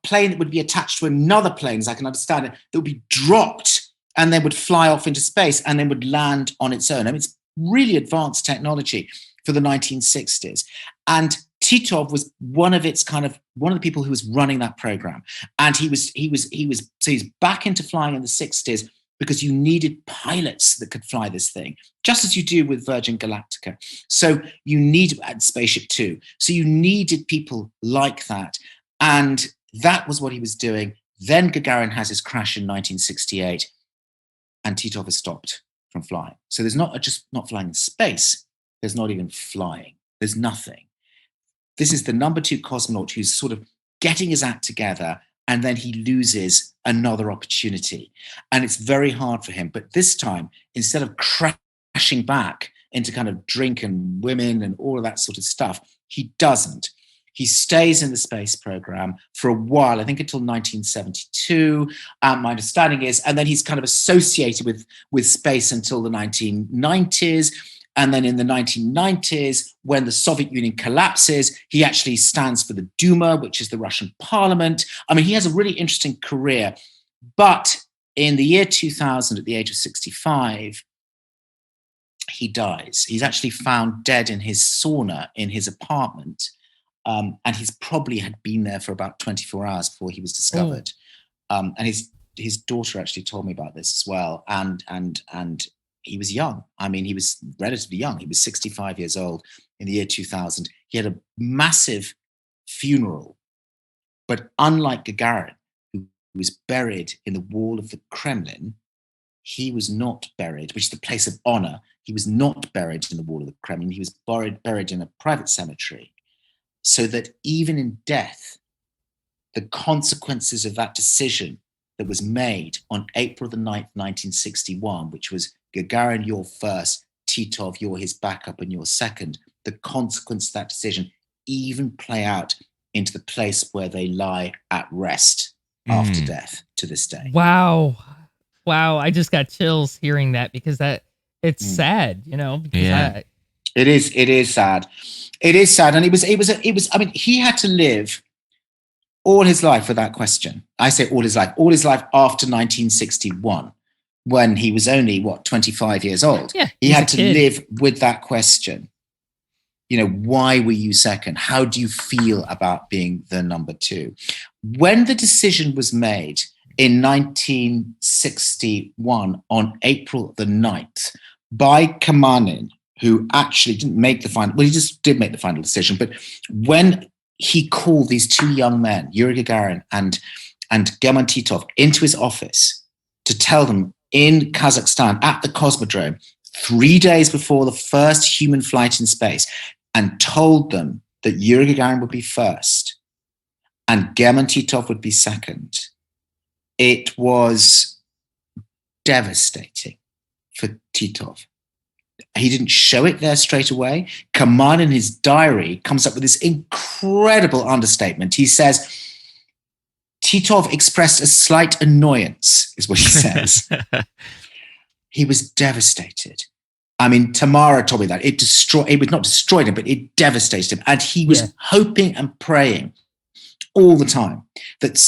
plane that would be attached to another plane, as I can understand it, that would be dropped and then would fly off into space and then would land on its own. It's really advanced technology for the 1960s. And Titov was one of the people who was running that program. And he's back into flying in the 60s because you needed pilots that could fly this thing, just as you do with Virgin Galactica. So you need Spaceship Two. So you needed people like that. And that was what he was doing. Then Gagarin has his crash in 1968, and Titov is stopped from flying. So there's just not flying in space. There's not even flying. There's nothing. This is the number 2 cosmonaut who's sort of getting his act together, and then he loses another opportunity. And it's very hard for him. But this time, instead of crashing back into kind of drink and women and all of that sort of stuff, he doesn't. He stays in the space program for a while, I think until 1972, my understanding is, and then he's kind of associated with space until the 1990s. And then in the 1990s, when the Soviet Union collapses, he actually stands for the Duma, which is the Russian parliament. I mean, he has a really interesting career. But in the year 2000, at the age of 65, he dies. He's actually found dead in his sauna in his apartment. And he's probably had been there for about 24 hours before he was discovered. And his daughter actually told me about this as well. And he was young. I mean, he was relatively young. He was 65 years old in the year 2000. He had a massive funeral. But unlike Gagarin, who was buried in the wall of the Kremlin, he was not buried, which is the place of honor. He was not buried in the wall of the Kremlin. He was buried in a private cemetery. So that even in death, the consequences of that decision that was made on April the 9th, 1961, which was Gagarin, you're first, Titov, you're his backup and you're second, the consequence of that decision even play out into the place where they lie at rest after death to this day. Wow. I just got chills hearing that, because it's sad, you know. Yeah. It is sad. It is sad. And it was, I mean, he had to live all his life with that question. I say all his life after 1961, when he was only, 25 years old. Yeah, he had to live with that question. You know, why were you second? How do you feel about being the number 2? When the decision was made in 1961 on April the 9th by Kamanin, who actually didn't make the final, well, he just did make the final decision, but when he called these 2 young men, Yuri Gagarin and Gherman Titov, into his office to tell them in Kazakhstan at the Cosmodrome, 3 days before the first human flight in space, and told them that Yuri Gagarin would be first and Gherman Titov would be second, it was devastating for Titov. He didn't show it there straight away. Kaman in his diary comes up with this incredible understatement. He says, Titov expressed a slight annoyance, is what he says. He was devastated. I mean, Tamara told me that. It was not destroyed him, but it devastated him. And he was hoping and praying all the time that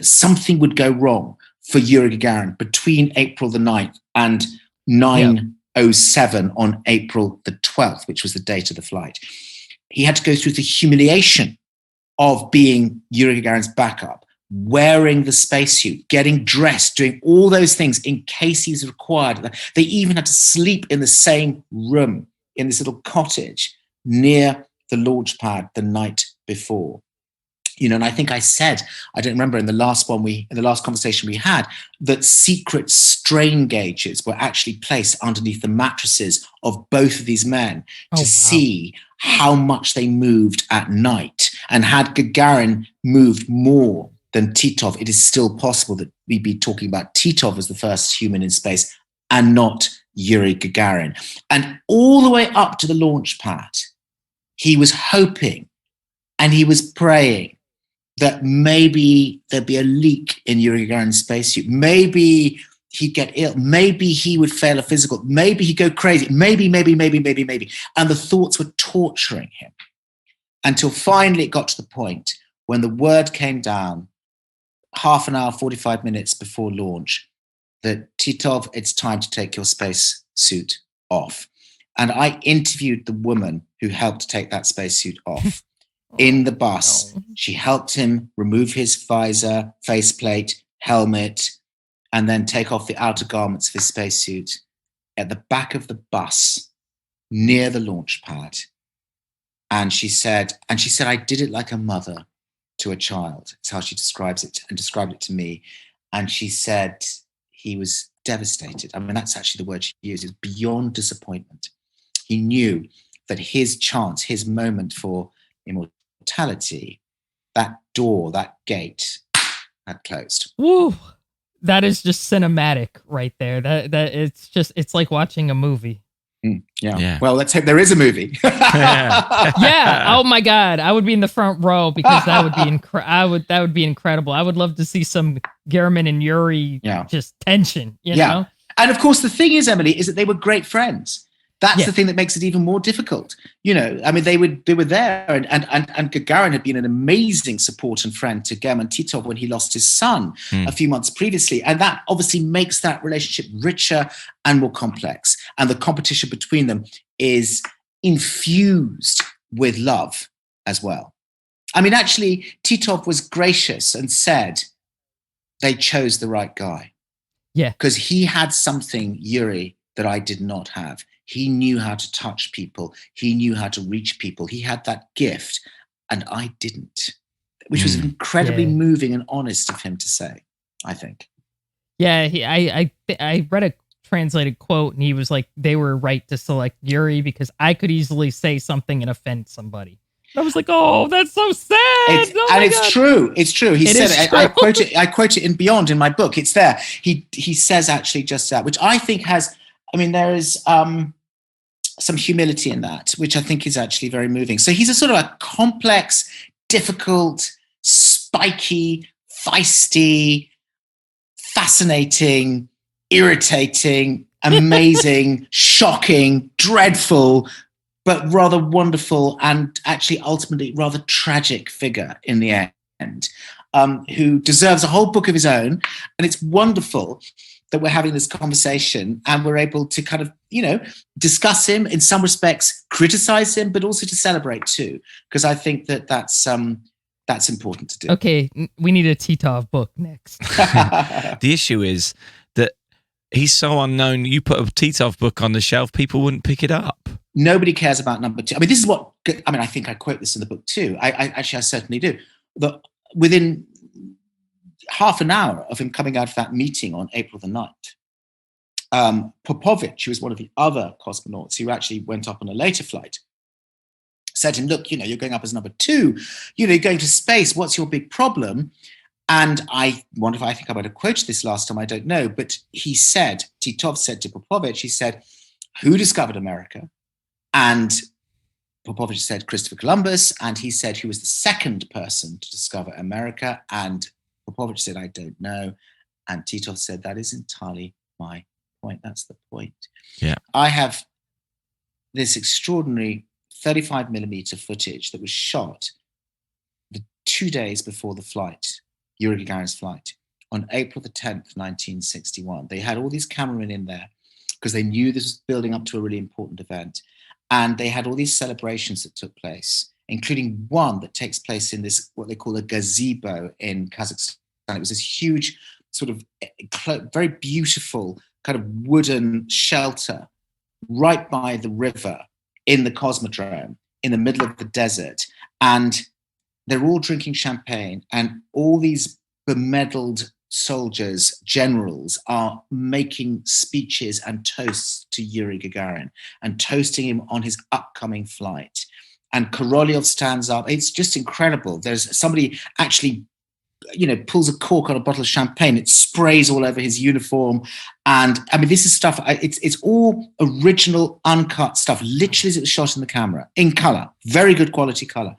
something would go wrong for Yuri Gagarin between April the 9th and 9:07 on April the 12th, which was the date of the flight. He had to go through the humiliation of being Yuri Gagarin's backup, wearing the spacesuit, getting dressed, doing all those things in case he's required. They even had to sleep in the same room in this little cottage near the launch pad the night before. You know, and I think I said, I don't remember in the last conversation we had, that secret strain gauges were actually placed underneath the mattresses of both of these men to see how much they moved at night. And had Gagarin moved more than Titov, it is still possible that we'd be talking about Titov as the first human in space and not Yuri Gagarin. And all the way up to the launch pad, he was hoping and he was praying that maybe there'd be a leak in Yuri Gagarin's spacesuit. Maybe he'd get ill. Maybe he would fail a physical. Maybe he'd go crazy. Maybe. And the thoughts were torturing him until finally it got to the point when the word came down half an hour, 45 minutes before launch, that Titov, it's time to take your spacesuit off. And I interviewed the woman who helped take that spacesuit off. In the bus, she helped him remove his visor, faceplate, helmet, and then take off the outer garments of his spacesuit at the back of the bus near the launch pad. And she said, I did it like a mother. to a child. It's how she describes it and described it to me. And she said he was devastated. I mean, that's actually the word she used, is beyond disappointment. He knew that his chance, his moment for immortality, that door, that gate had closed. Woo! That is just cinematic right there. That it's like watching a movie. Yeah. Well, let's hope there is a movie. Yeah. Oh my God. I would be in the front row because that would be that would be incredible. I would love to see some Gherman and Yuri just tension, you know? And of course, the thing is, Emily, is that they were great friends. That's the thing that makes it even more difficult. You know, I mean, they were there, and Gagarin had been an amazing support and friend to Gherman Titov when he lost his son a few months previously. And that obviously makes that relationship richer and more complex. And the competition between them is infused with love as well. I mean, actually, Titov was gracious and said they chose the right guy. Yeah. Because he had something, Yuri, that I did not have. He knew how to touch people. He knew how to reach people. He had that gift, and I didn't, which was incredibly moving and honest of him to say, I think. Yeah, I read a translated quote, and he was like, they were right to select Yuri because I could easily say something and offend somebody. I was like, oh, that's so sad. It's true. It's true. He said it. I quote it in Beyond in my book. It's there. He says actually just that, which I think has, I mean, there is some humility in that, which I think is actually very moving. So he's a sort of a complex, difficult, spiky, feisty, fascinating, irritating, amazing, shocking, dreadful, but rather wonderful and actually ultimately rather tragic figure in the end, who deserves a whole book of his own. And it's wonderful that we're having this conversation and we're able to kind of, you know, discuss him in some respects, criticize him, but also to celebrate too, because I think that that's important to do. Okay, we need a Titov book next. The issue is that he's so unknown. You put a Titov book on the shelf, people wouldn't pick it up. Nobody cares about number two. I mean, this is what, I mean, I think I quote this in the book too. I certainly do. But within half an hour of him coming out of that meeting on April the 9th, Popovich, who was one of the other cosmonauts who actually went up on a later flight, said to him, look, you know, you're going up as number 2, you know, you're going to space, what's your big problem? And I wonder if I think I might have quoted this last time, I don't know, but he said, Titov said to Popovich, he said, who discovered America? And Popovich said Christopher Columbus, and he said he was the second person to discover America, and Popovich said, I don't know. And Titov said, that is entirely my point. That's the point. Yeah. I have this extraordinary 35 millimeter footage that was shot the 2 days before the flight, Yuri Gagarin's flight, on April the 10th, 1961. They had all these cameramen in there because they knew this was building up to a really important event. And they had all these celebrations that took place, including one that takes place in this, what they call a gazebo in Kazakhstan. It was this huge, sort of very beautiful kind of wooden shelter right by the river in the Cosmodrome in the middle of the desert. And they're all drinking champagne, and all these bemedaled soldiers, generals, are making speeches and toasts to Yuri Gagarin and toasting him on his upcoming flight. And Korolev stands up. It's just incredible. There's somebody actually, you know, pulls a cork on a bottle of champagne. It sprays all over his uniform. And I mean, this is stuff, it's all original, uncut stuff, literally as it was shot in the camera, in color, very good quality color.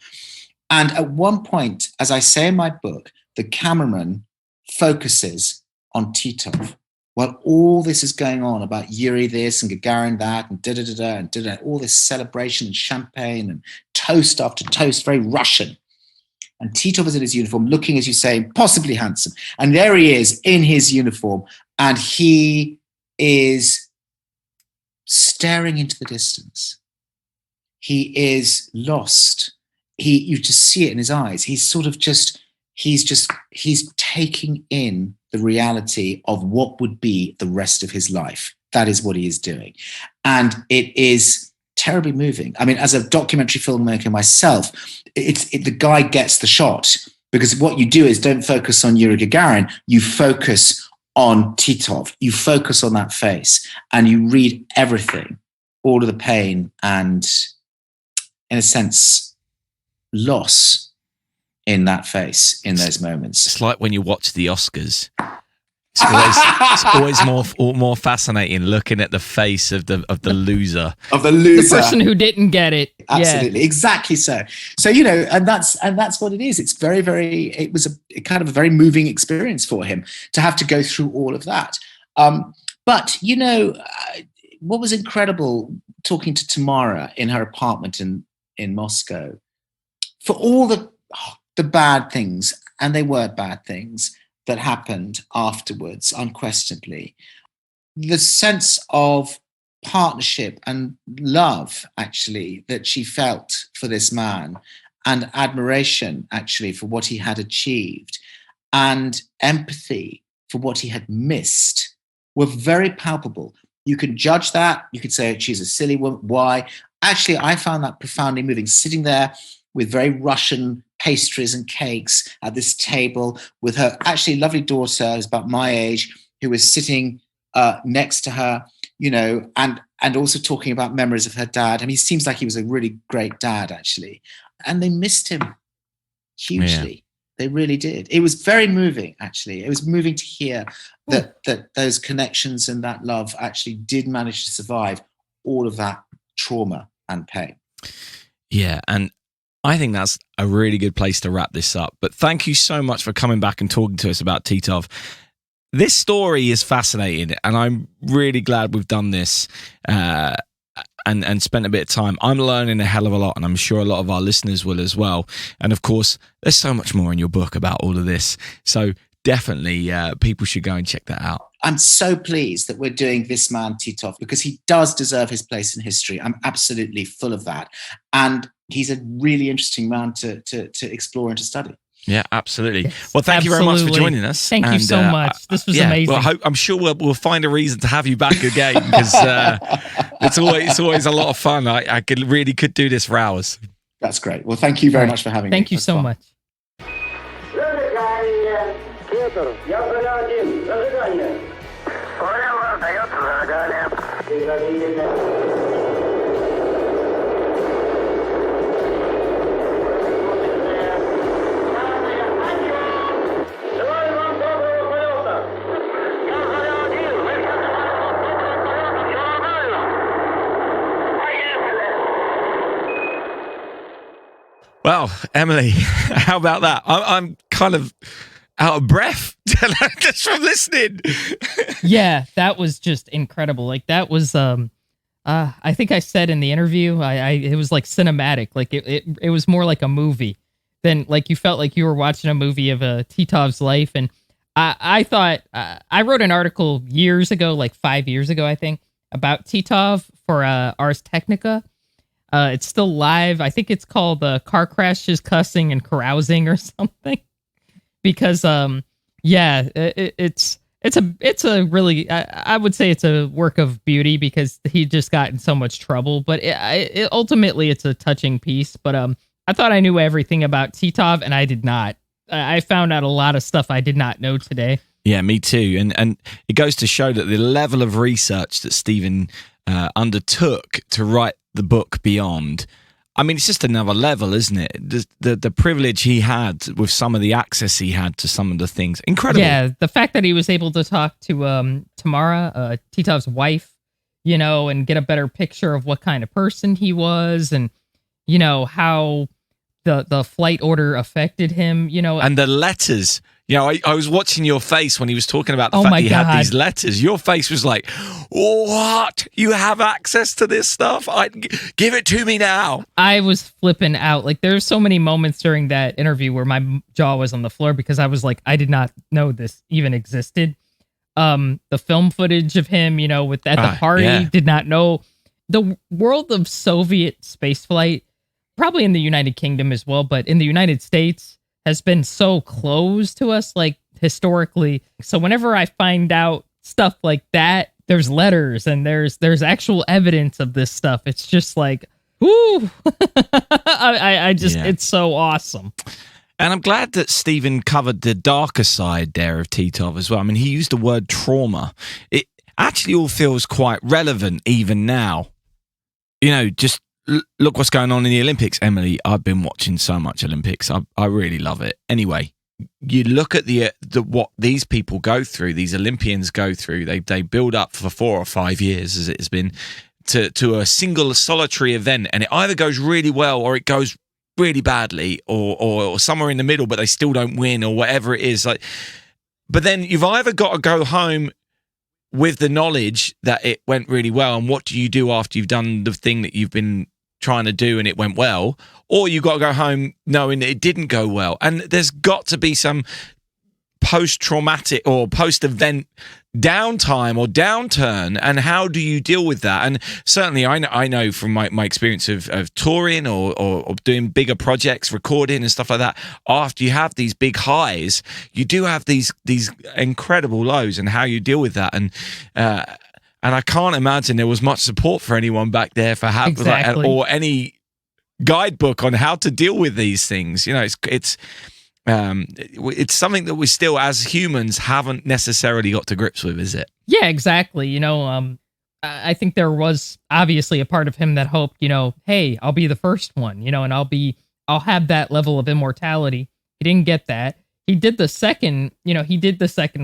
And at one point, as I say in my book, the cameraman focuses on Titov while all this is going on about Yuri this and Gagarin that and da-da-da-da and da-da, all this celebration and champagne and toast after toast, very Russian. And Titov is in his uniform, looking, as you say, possibly handsome. And there he is in his uniform, and he is staring into the distance. He is lost. You just see it in his eyes. He's sort of just, he's taking in the reality of what would be the rest of his life. That is what he is doing. And it is terribly moving. I mean, as a documentary filmmaker myself, the guy gets the shot Because what you do is don't focus on Yuri Gagarin, you focus on Titov, you focus on that face, and you read everything, all of the pain and, in a sense, loss in that face in those moments. It's like when you watch the Oscars. It's always more fascinating looking at the face of the loser. Of the loser. The person who didn't get it. Absolutely. Yeah. Exactly so. So, you know, and that's what it is. It's it was a kind of a very moving experience for him to have to go through all of that. But, you know, what was incredible talking to Tamara in her apartment in Moscow, for all the bad things, and they were bad things, that happened afterwards, unquestionably, the sense of partnership and love, actually, that she felt for this man, and admiration, actually, for what he had achieved, and empathy for what he had missed, were very palpable. You can judge that. You could say she's a silly woman. Why? Actually, I found that profoundly moving, sitting there with very Russian pastries and cakes at this table with her actually lovely daughter, who's about my age, who was sitting next to her, you know, and also talking about memories of her dad. I mean, he seems like he was a really great dad, actually. And they missed him hugely. Yeah. They really did. It was very moving, actually. It was moving to hear that those connections and that love actually did manage to survive all of that trauma and pain. Yeah, and I think that's a really good place to wrap this up. But thank you so much for coming back and talking to us about Titov. This story is fascinating, and I'm really glad we've done this and spent a bit of time. I'm learning a hell of a lot, and I'm sure a lot of our listeners will as well. And of course, there's so much more in your book about all of this. So definitely people should go and check that out. I'm so pleased that we're doing this man, Titov, because he does deserve his place in history. I'm absolutely full of that. And he's a really interesting man to explore and to study. Yeah, absolutely. Yes, well, thank you very much for joining us. Thank you so much. This was amazing. Well, I'm sure we'll find a reason to have you back again, because it's always a lot of fun. I could do this for hours. That's great. Well, thank you very much for having me. Thank you so much. Well, Emily, how about that? I'm kind of out of breath just from listening. Yeah, that was just incredible. Like, that was I think I said in the interview, it was like cinematic. Like it was more like a movie than, like, you felt like you were watching a movie of Titov's life. And I thought I wrote an article years ago, like 5 years ago, I think, about Titov for Ars Technica. It's still live. I think it's called Car Crashes, Cussing, and Carousing or something. Because it's a really, I would say it's a work of beauty, because he just got in so much trouble. But ultimately, it's a touching piece. But I thought I knew everything about Titov, and I did not. I found out a lot of stuff I did not know today. Yeah, me too. And it goes to show that the level of research that Stephen undertook to write the book Beyond, I mean, it's just another level, isn't it? The privilege he had with some of the access he had to some of the things. Incredible. Yeah, the fact that he was able to talk to Tamara, Titov's wife, you know, and get a better picture of what kind of person he was, and, you know, how the flight order affected him, you know. And the letters. You know, I was watching your face when he was talking about the fact that he had these letters. Your face was like, what? You have access to this stuff? Give it to me now. I was flipping out. Like, there's so many moments during that interview where my jaw was on the floor, because I was like, I did not know this even existed. The film footage of him, you know, at the party, did not know. The world of Soviet spaceflight, probably in the United Kingdom as well, but in the United States, has been so close to us, like, historically. So whenever I find out stuff like that, there's letters and there's actual evidence of this stuff. It's just like, whoo! I just, it's so awesome. And I'm glad that Stephen covered the darker side there of Titov as well. I mean, he used the word trauma. It actually all feels quite relevant even now. You know, just look what's going on in the Olympics, Emily. I've been watching so much Olympics. I really love it. Anyway, you look at the what these people go through, these Olympians go through. They build up for 4 or 5 years, as it has been, to a single solitary event, and it either goes really well or it goes really badly, or somewhere in the middle, but they still don't win, or whatever it is. Like, but then you've either got to go home with the knowledge that it went really well, and what do you do after you've done the thing that you've been trying to do and it went well, or you got to go home knowing that it didn't go well. And there's got to be some post-traumatic or post-event downtime or downturn, and how do you deal with that? And certainly I know from my experience of touring or doing bigger projects, recording and stuff like that, after you have these big highs, you do have these incredible lows, and how you deal with that. And I can't imagine there was much support for anyone back there for how, exactly. or any guidebook on how to deal with these things. You know, it's something that we still, as humans, haven't necessarily got to grips with, is it? Yeah, exactly. You know, I think there was obviously a part of him that hoped, you know, hey, I'll be the first one, you know, and I'll have that level of immortality. He didn't get that. He did the second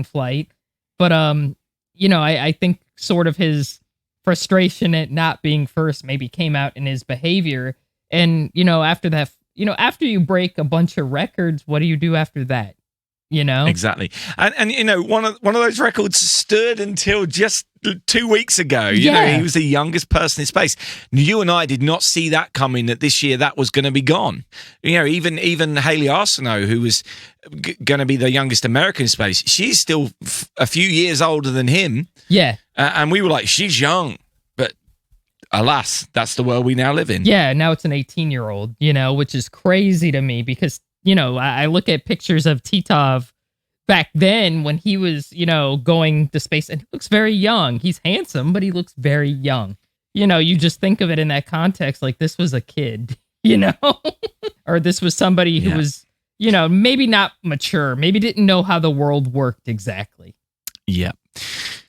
flight, but you know, I think sort of his frustration at not being first maybe came out in his behavior. And, you know, after that, you know, after you break a bunch of records, what do you do after that? You know? Exactly. And you know, one of those records stood until just 2 weeks ago. You know, he was the youngest person in space. You and I did not see that coming, that this year that was going to be gone. You know, even Haley Arsenault, who was going to be the youngest American in space, she's still a few years older than him. Yeah. And we were like, she's young. But alas, that's the world we now live in. Yeah, now it's an 18-year-old, you know, which is crazy to me because, you know, I look at pictures of Titov back then when he was, you know, going to space, and he looks very young. He's handsome, but he looks very young. You know, you just think of it in that context, like this was a kid, you know, or this was somebody who was, you know, maybe not mature, maybe didn't know how the world worked exactly. Yeah.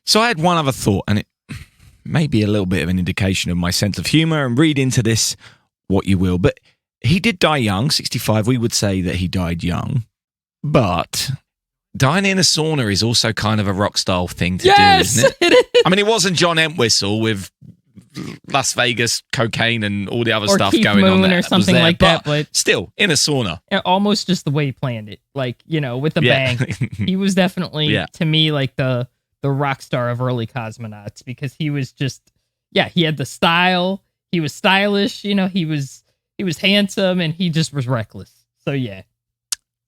So I had one other thought, and it may be a little bit of an indication of my sense of humor, and read into this what you will, but he did die young, 65. We would say that he died young, but dying in a sauna is also kind of a rock style thing to do, isn't it? It is. I mean, it wasn't John Entwistle with Las Vegas cocaine and all the other Or stuff Keith going on Moon there, or something there, like that, but still in a sauna. Almost just the way he planned it, like, you know, with the bang. He was definitely, to me, like the rock star of early cosmonauts, because he was just, he had the style. He was stylish, you know, he was handsome, and he just was reckless. So, yeah.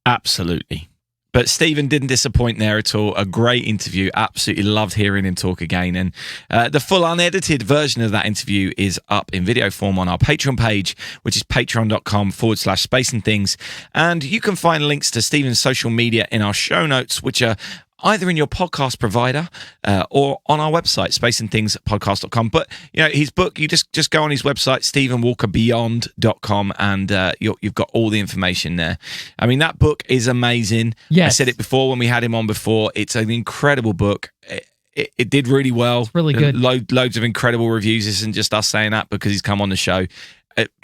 Absolutely. But Stephen didn't disappoint there at all. A great interview. Absolutely loved hearing him talk again. And the full unedited version of that interview is up in video form on our Patreon page, which is patreon.com/space and things. And you can find links to Stephen's social media in our show notes, which are either in your podcast provider or on our website, spaceandthingspodcast.com. But, you know, his book, you just go on his website, stephenwalkerbeyond.com, and you've got all the information there. I mean, that book is amazing. Yes. I said it before when we had him on before. It's an incredible book. It did really well. It's really good. Loads of incredible reviews. This isn't just us saying that because he's come on the show.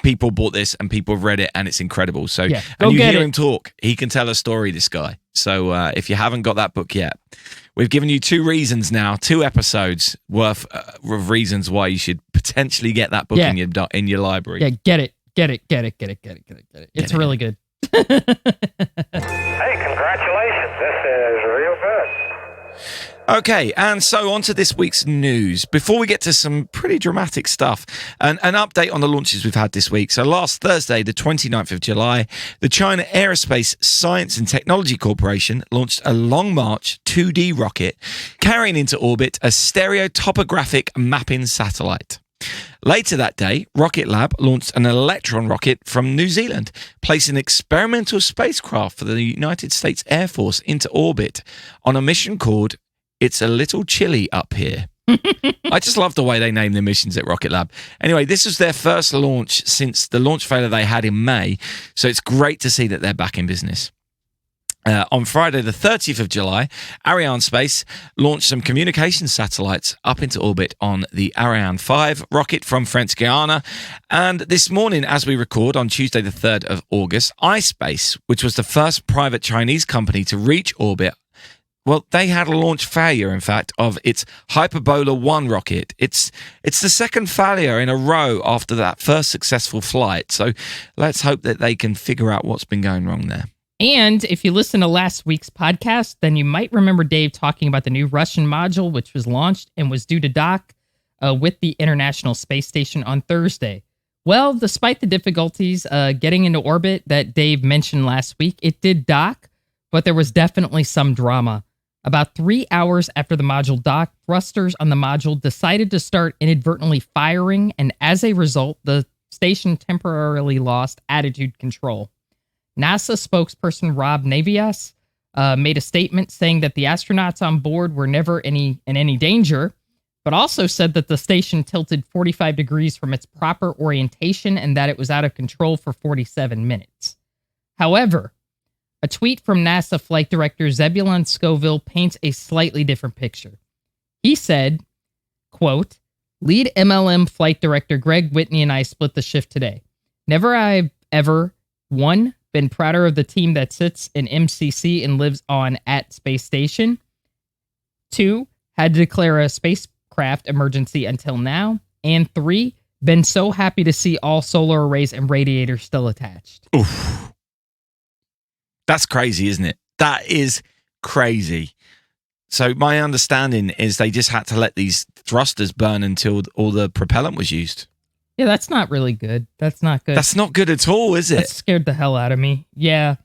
People bought this and people have read it, and it's incredible. So, and you hear him talk. He can tell a story, this guy. So if you haven't got that book yet, we've given you 2 reasons now, 2 episodes worth of reasons why you should potentially get that book in your library. Yeah, get it. It's really good. Hey, congratulations. This is real good. Okay, and so on to this week's news. Before we get to some pretty dramatic stuff, an update on the launches we've had this week. So last Thursday, the 29th of July, the China Aerospace Science and Technology Corporation launched a Long March 2D rocket carrying into orbit a stereotopographic mapping satellite. Later that day, Rocket Lab launched an Electron rocket from New Zealand, placing an experimental spacecraft for the United States Air Force into orbit on a mission called It's a Little Chilly Up Here. I just love the way they name their missions at Rocket Lab. Anyway, this was their first launch since the launch failure they had in May, so it's great to see that they're back in business. On Friday, the 30th of July, Arianespace launched some communication satellites up into orbit on the Ariane 5 rocket from French Guiana. And this morning, as we record on Tuesday, the 3rd of August, iSpace, which was the first private Chinese company to reach orbit, well, they had a launch failure, in fact, of its Hyperbola 1 rocket. It's the second failure in a row after that first successful flight. So let's hope that they can figure out what's been going wrong there. And if you listen to last week's podcast, then you might remember Dave talking about the new Russian module, which was launched and was due to dock with the International Space Station on Thursday. Well, despite the difficulties getting into orbit that Dave mentioned last week, it did dock, but there was definitely some drama. About 3 hours after the module docked, thrusters on the module decided to start inadvertently firing, and as a result, the station temporarily lost attitude control. NASA spokesperson Rob Navias made a statement saying that the astronauts on board were never in any danger, but also said that the station tilted 45 degrees from its proper orientation and that it was out of control for 47 minutes. However, a tweet from NASA flight director Zebulon Scoville paints a slightly different picture. He said, quote, "Lead MLM flight director Greg Whitney and I split the shift today. Never I've ever, one, been prouder of the team that sits in MCC and lives on at Space Station. 2, had to declare a spacecraft emergency until now. And 3, been so happy to see all solar arrays and radiators still attached." Oof. That's crazy, isn't it? That is crazy. So my understanding is they just had to let these thrusters burn until all the propellant was used. Yeah, that's not really good. That's not good. That's not good at all, is it? That scared the hell out of me. Yeah.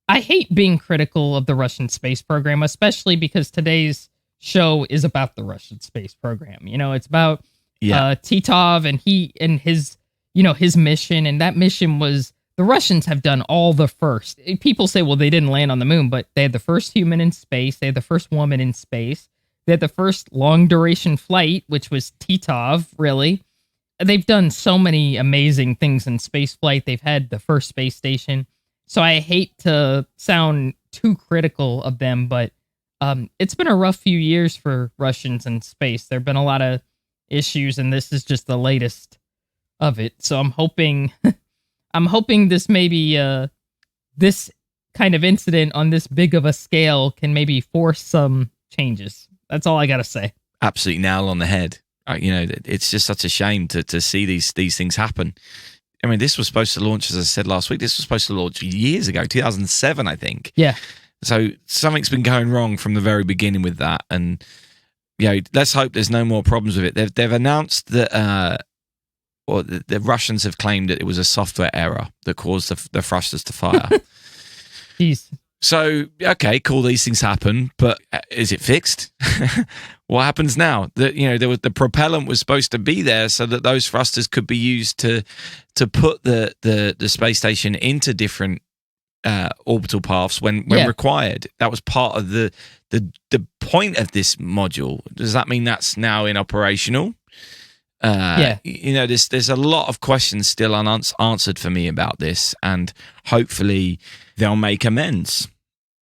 I hate being critical of the Russian space program, especially because today's show is about the Russian space program. You know, it's about Titov and his mission. And that mission was, the Russians have done all the first. People say, well, they didn't land on the moon, but they had the first human in space. They had the first woman in space. They had the first long duration flight, which was Titov, really. They've done so many amazing things in space flight. They've had the first space station. So I hate to sound too critical of them, but it's been a rough few years for Russians in space. There have been a lot of issues, and this is just the latest of it. So I'm hoping this maybe this kind of incident on this big of a scale can maybe force some changes. That's all I got to say. Absolutely nail on the head. You know, it's just such a shame to see these things happen. I mean, this was supposed to launch, as I said last week, this was supposed to launch years ago, 2007, I think. Yeah. So something's been going wrong from the very beginning with that. And, you know, let's hope there's no more problems with it. They've announced that, the Russians have claimed that it was a software error that caused the thrusters to fire. Jeez. So, okay, cool, these things happen, but is it fixed? What happens now? The propellant was supposed to be there so that those thrusters could be used to put the space station into different orbital paths when required. That was part of the point of this module. Does that mean that's now inoperational? You know, there's a lot of questions still unanswered for me about this, and hopefully they'll make amends.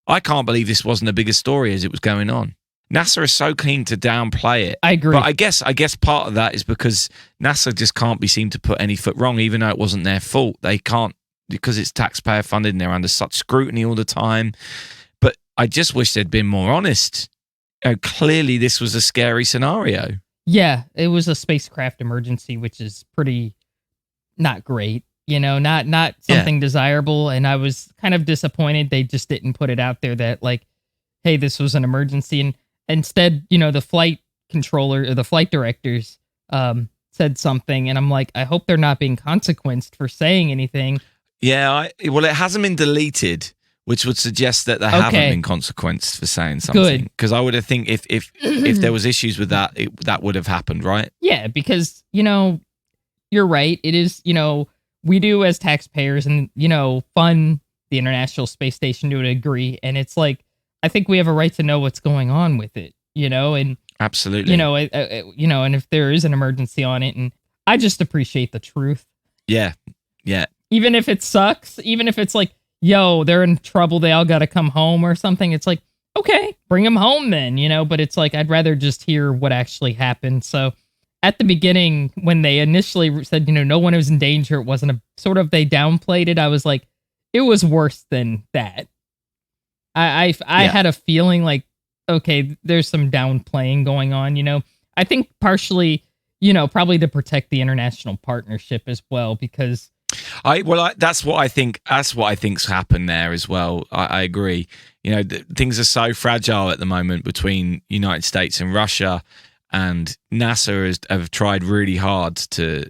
I can't believe this wasn't a bigger story as it was going on. NASA is so keen to downplay it. I agree. But I guess part of that is because NASA just can't be seen to put any foot wrong, even though it wasn't their fault. They can't, because it's taxpayer funded and they're under such scrutiny all the time. But I just wish they'd been more honest. You know, clearly this was a scary scenario. Yeah, it was a spacecraft emergency, which is pretty not great. You know, not something desirable. And I was kind of disappointed they just didn't put it out there that, like, hey, this was an emergency. And instead, you know, the flight controller or the flight directors said something. And I'm like, I hope they're not being consequenced for saying anything. Yeah, well, it hasn't been deleted, which would suggest that they haven't been consequenced for saying something. Good. Because I would have think if there was issues with that, that would have happened, right? Yeah, because, you know, you're right. It is, you know, we do as taxpayers and, you know, fund the International Space Station to a degree. And it's like, I think we have a right to know what's going on with it, you know? And Absolutely. You know, and if there is an emergency on it, and I just appreciate the truth. Yeah. Even if it sucks, even if it's like, yo, they're in trouble, they all got to come home or something. It's like, okay, bring them home then, you know, but it's like, I'd rather just hear what actually happened. So at the beginning, when they initially said, you know, no one was in danger, it wasn't a sort of, they downplayed it. I was like, it was worse than that. I had a feeling like, okay, there's some downplaying going on, you know. I think partially, you know, probably to protect the international partnership as well, because that's what I think. That's what I think's happened there as well. I agree. You know, things are so fragile at the moment between United States and Russia, and NASA have tried really hard to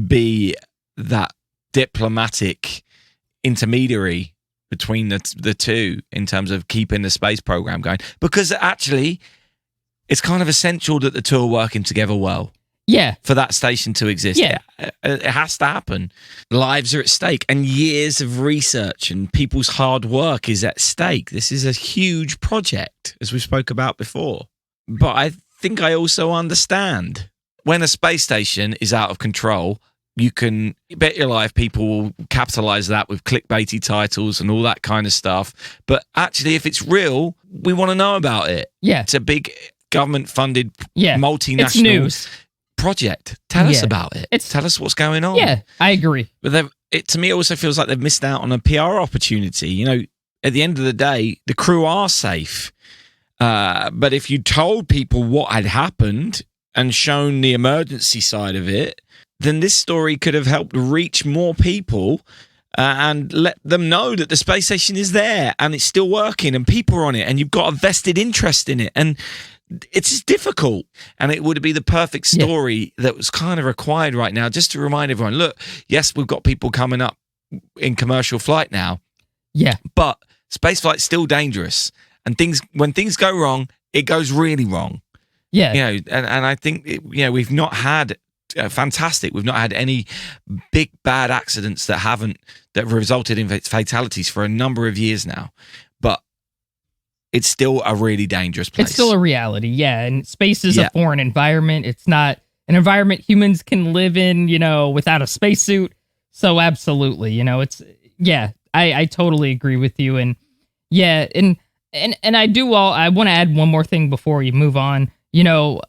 be that diplomatic intermediary between the two in terms of keeping the space program going. Because actually, it's kind of essential that the two are working together well. Yeah. For that station to exist. Yeah. It has to happen. Lives are at stake, and years of research and people's hard work is at stake. This is a huge project, as we spoke about before. But I think I also understand when a space station is out of control, you can bet your life people will capitalize that with clickbaity titles and all that kind of stuff. But actually, if it's real, we want to know about it. Yeah. It's a big government-funded it's multinational news. Project. Tell us about it. Tell us what's going on. Yeah, I agree. But to me, it also feels like they've missed out on a PR opportunity. You know, at the end of the day, the crew are safe. But if you told people what had happened and shown the emergency side of it, then this story could have helped reach more people and let them know that the space station is there and it's still working and people are on it and you've got a vested interest in it. And it's difficult, and it would be the perfect story that was kind of required right now, just to remind everyone, look, yes, we've got people coming up in commercial flight now, but spaceflight's still dangerous, and when things go wrong, it goes really wrong. You know, and I think we've not had fantastic. We've not had any big bad accidents that resulted in fatalities for a number of years now, but it's still a really dangerous place. It's still a reality, and space is a foreign environment. It's not an environment humans can live in, you know, without a spacesuit. So absolutely, you know, I totally agree with you. And and I want to add one more thing before we move on. You know,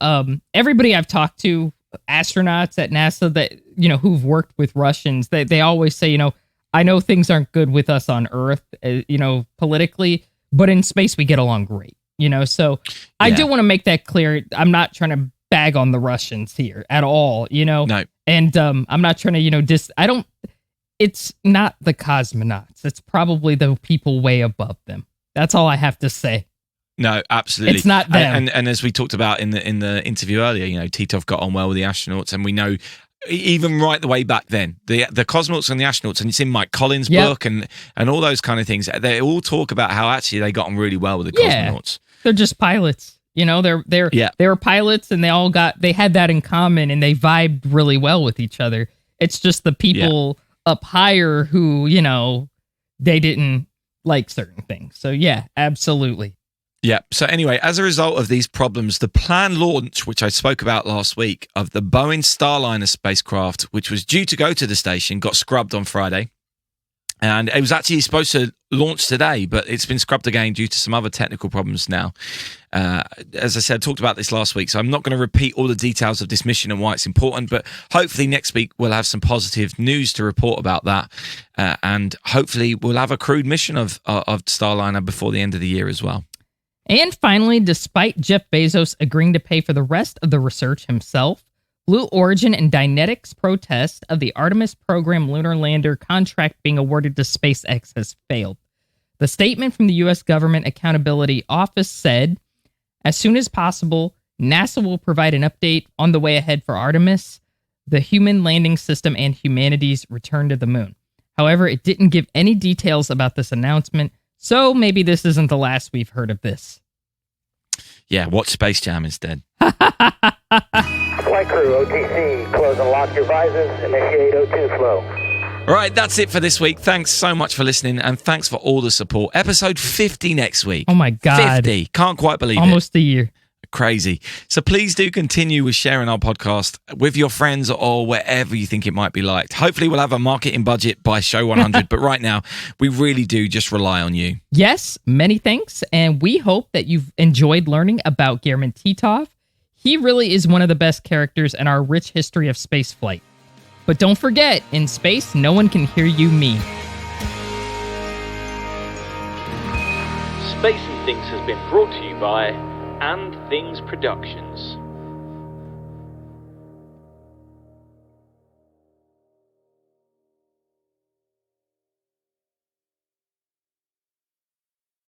everybody I've talked to, astronauts at NASA that, you know, who've worked with Russians, they always say, you know, I know things aren't good with us on Earth, you know, politically, but in space, we get along great, you know? So I do want to make that clear. I'm not trying to bag on the Russians here at all, you know? No. And I'm not trying to, you know, it's not the cosmonauts. It's probably the people way above them. That's all I have to say. No, absolutely. It's not them. And as we talked about in the interview earlier, you know, Titov got on well with the astronauts, and we know even right the way back then, the cosmonauts and the astronauts, and it's in Mike Collins' book and all those kind of things. They all talk about how actually they got on really well with the cosmonauts. They're just pilots, you know. They were pilots, and they had that in common, and they vibed really well with each other. It's just the people up higher who, you know, they didn't like certain things. So yeah, absolutely. Yeah. So anyway, as a result of these problems, the planned launch, which I spoke about last week, of the Boeing Starliner spacecraft, which was due to go to the station, got scrubbed on Friday. And it was actually supposed to launch today, but it's been scrubbed again due to some other technical problems now. As I said, I talked about this last week, so I'm not going to repeat all the details of this mission and why it's important, but hopefully next week we'll have some positive news to report about that. And hopefully we'll have a crewed mission of Starliner before the end of the year as well. And finally, despite Jeff Bezos agreeing to pay for the rest of the research himself, Blue Origin and Dynetics' protest of the Artemis program lunar lander contract being awarded to SpaceX has failed. The statement from the U.S. Government Accountability Office said, as soon as possible, NASA will provide an update on the way ahead for Artemis, the human landing system, and humanity's return to the moon. However, it didn't give any details about this announcement, so maybe this isn't the last we've heard of this. Yeah, watch Space Jam instead. Flight crew, OTC, close and lock your visors, initiate O2 flow. All right, that's it for this week. Thanks so much for listening, and thanks for all the support. Episode 50 next week. Oh my God. 50. Can't quite believe Almost a year. Crazy. So please do continue with sharing our podcast with your friends or wherever you think it might be liked. Hopefully we'll have a marketing budget by show 100, but right now we really do just rely on you. Yes, many thanks. And we hope that you've enjoyed learning about Gherman Titov. He really is one of the best characters in our rich history of spaceflight. But don't forget, in space, no one can hear you me. Space and Things has been brought to you by And Things Productions.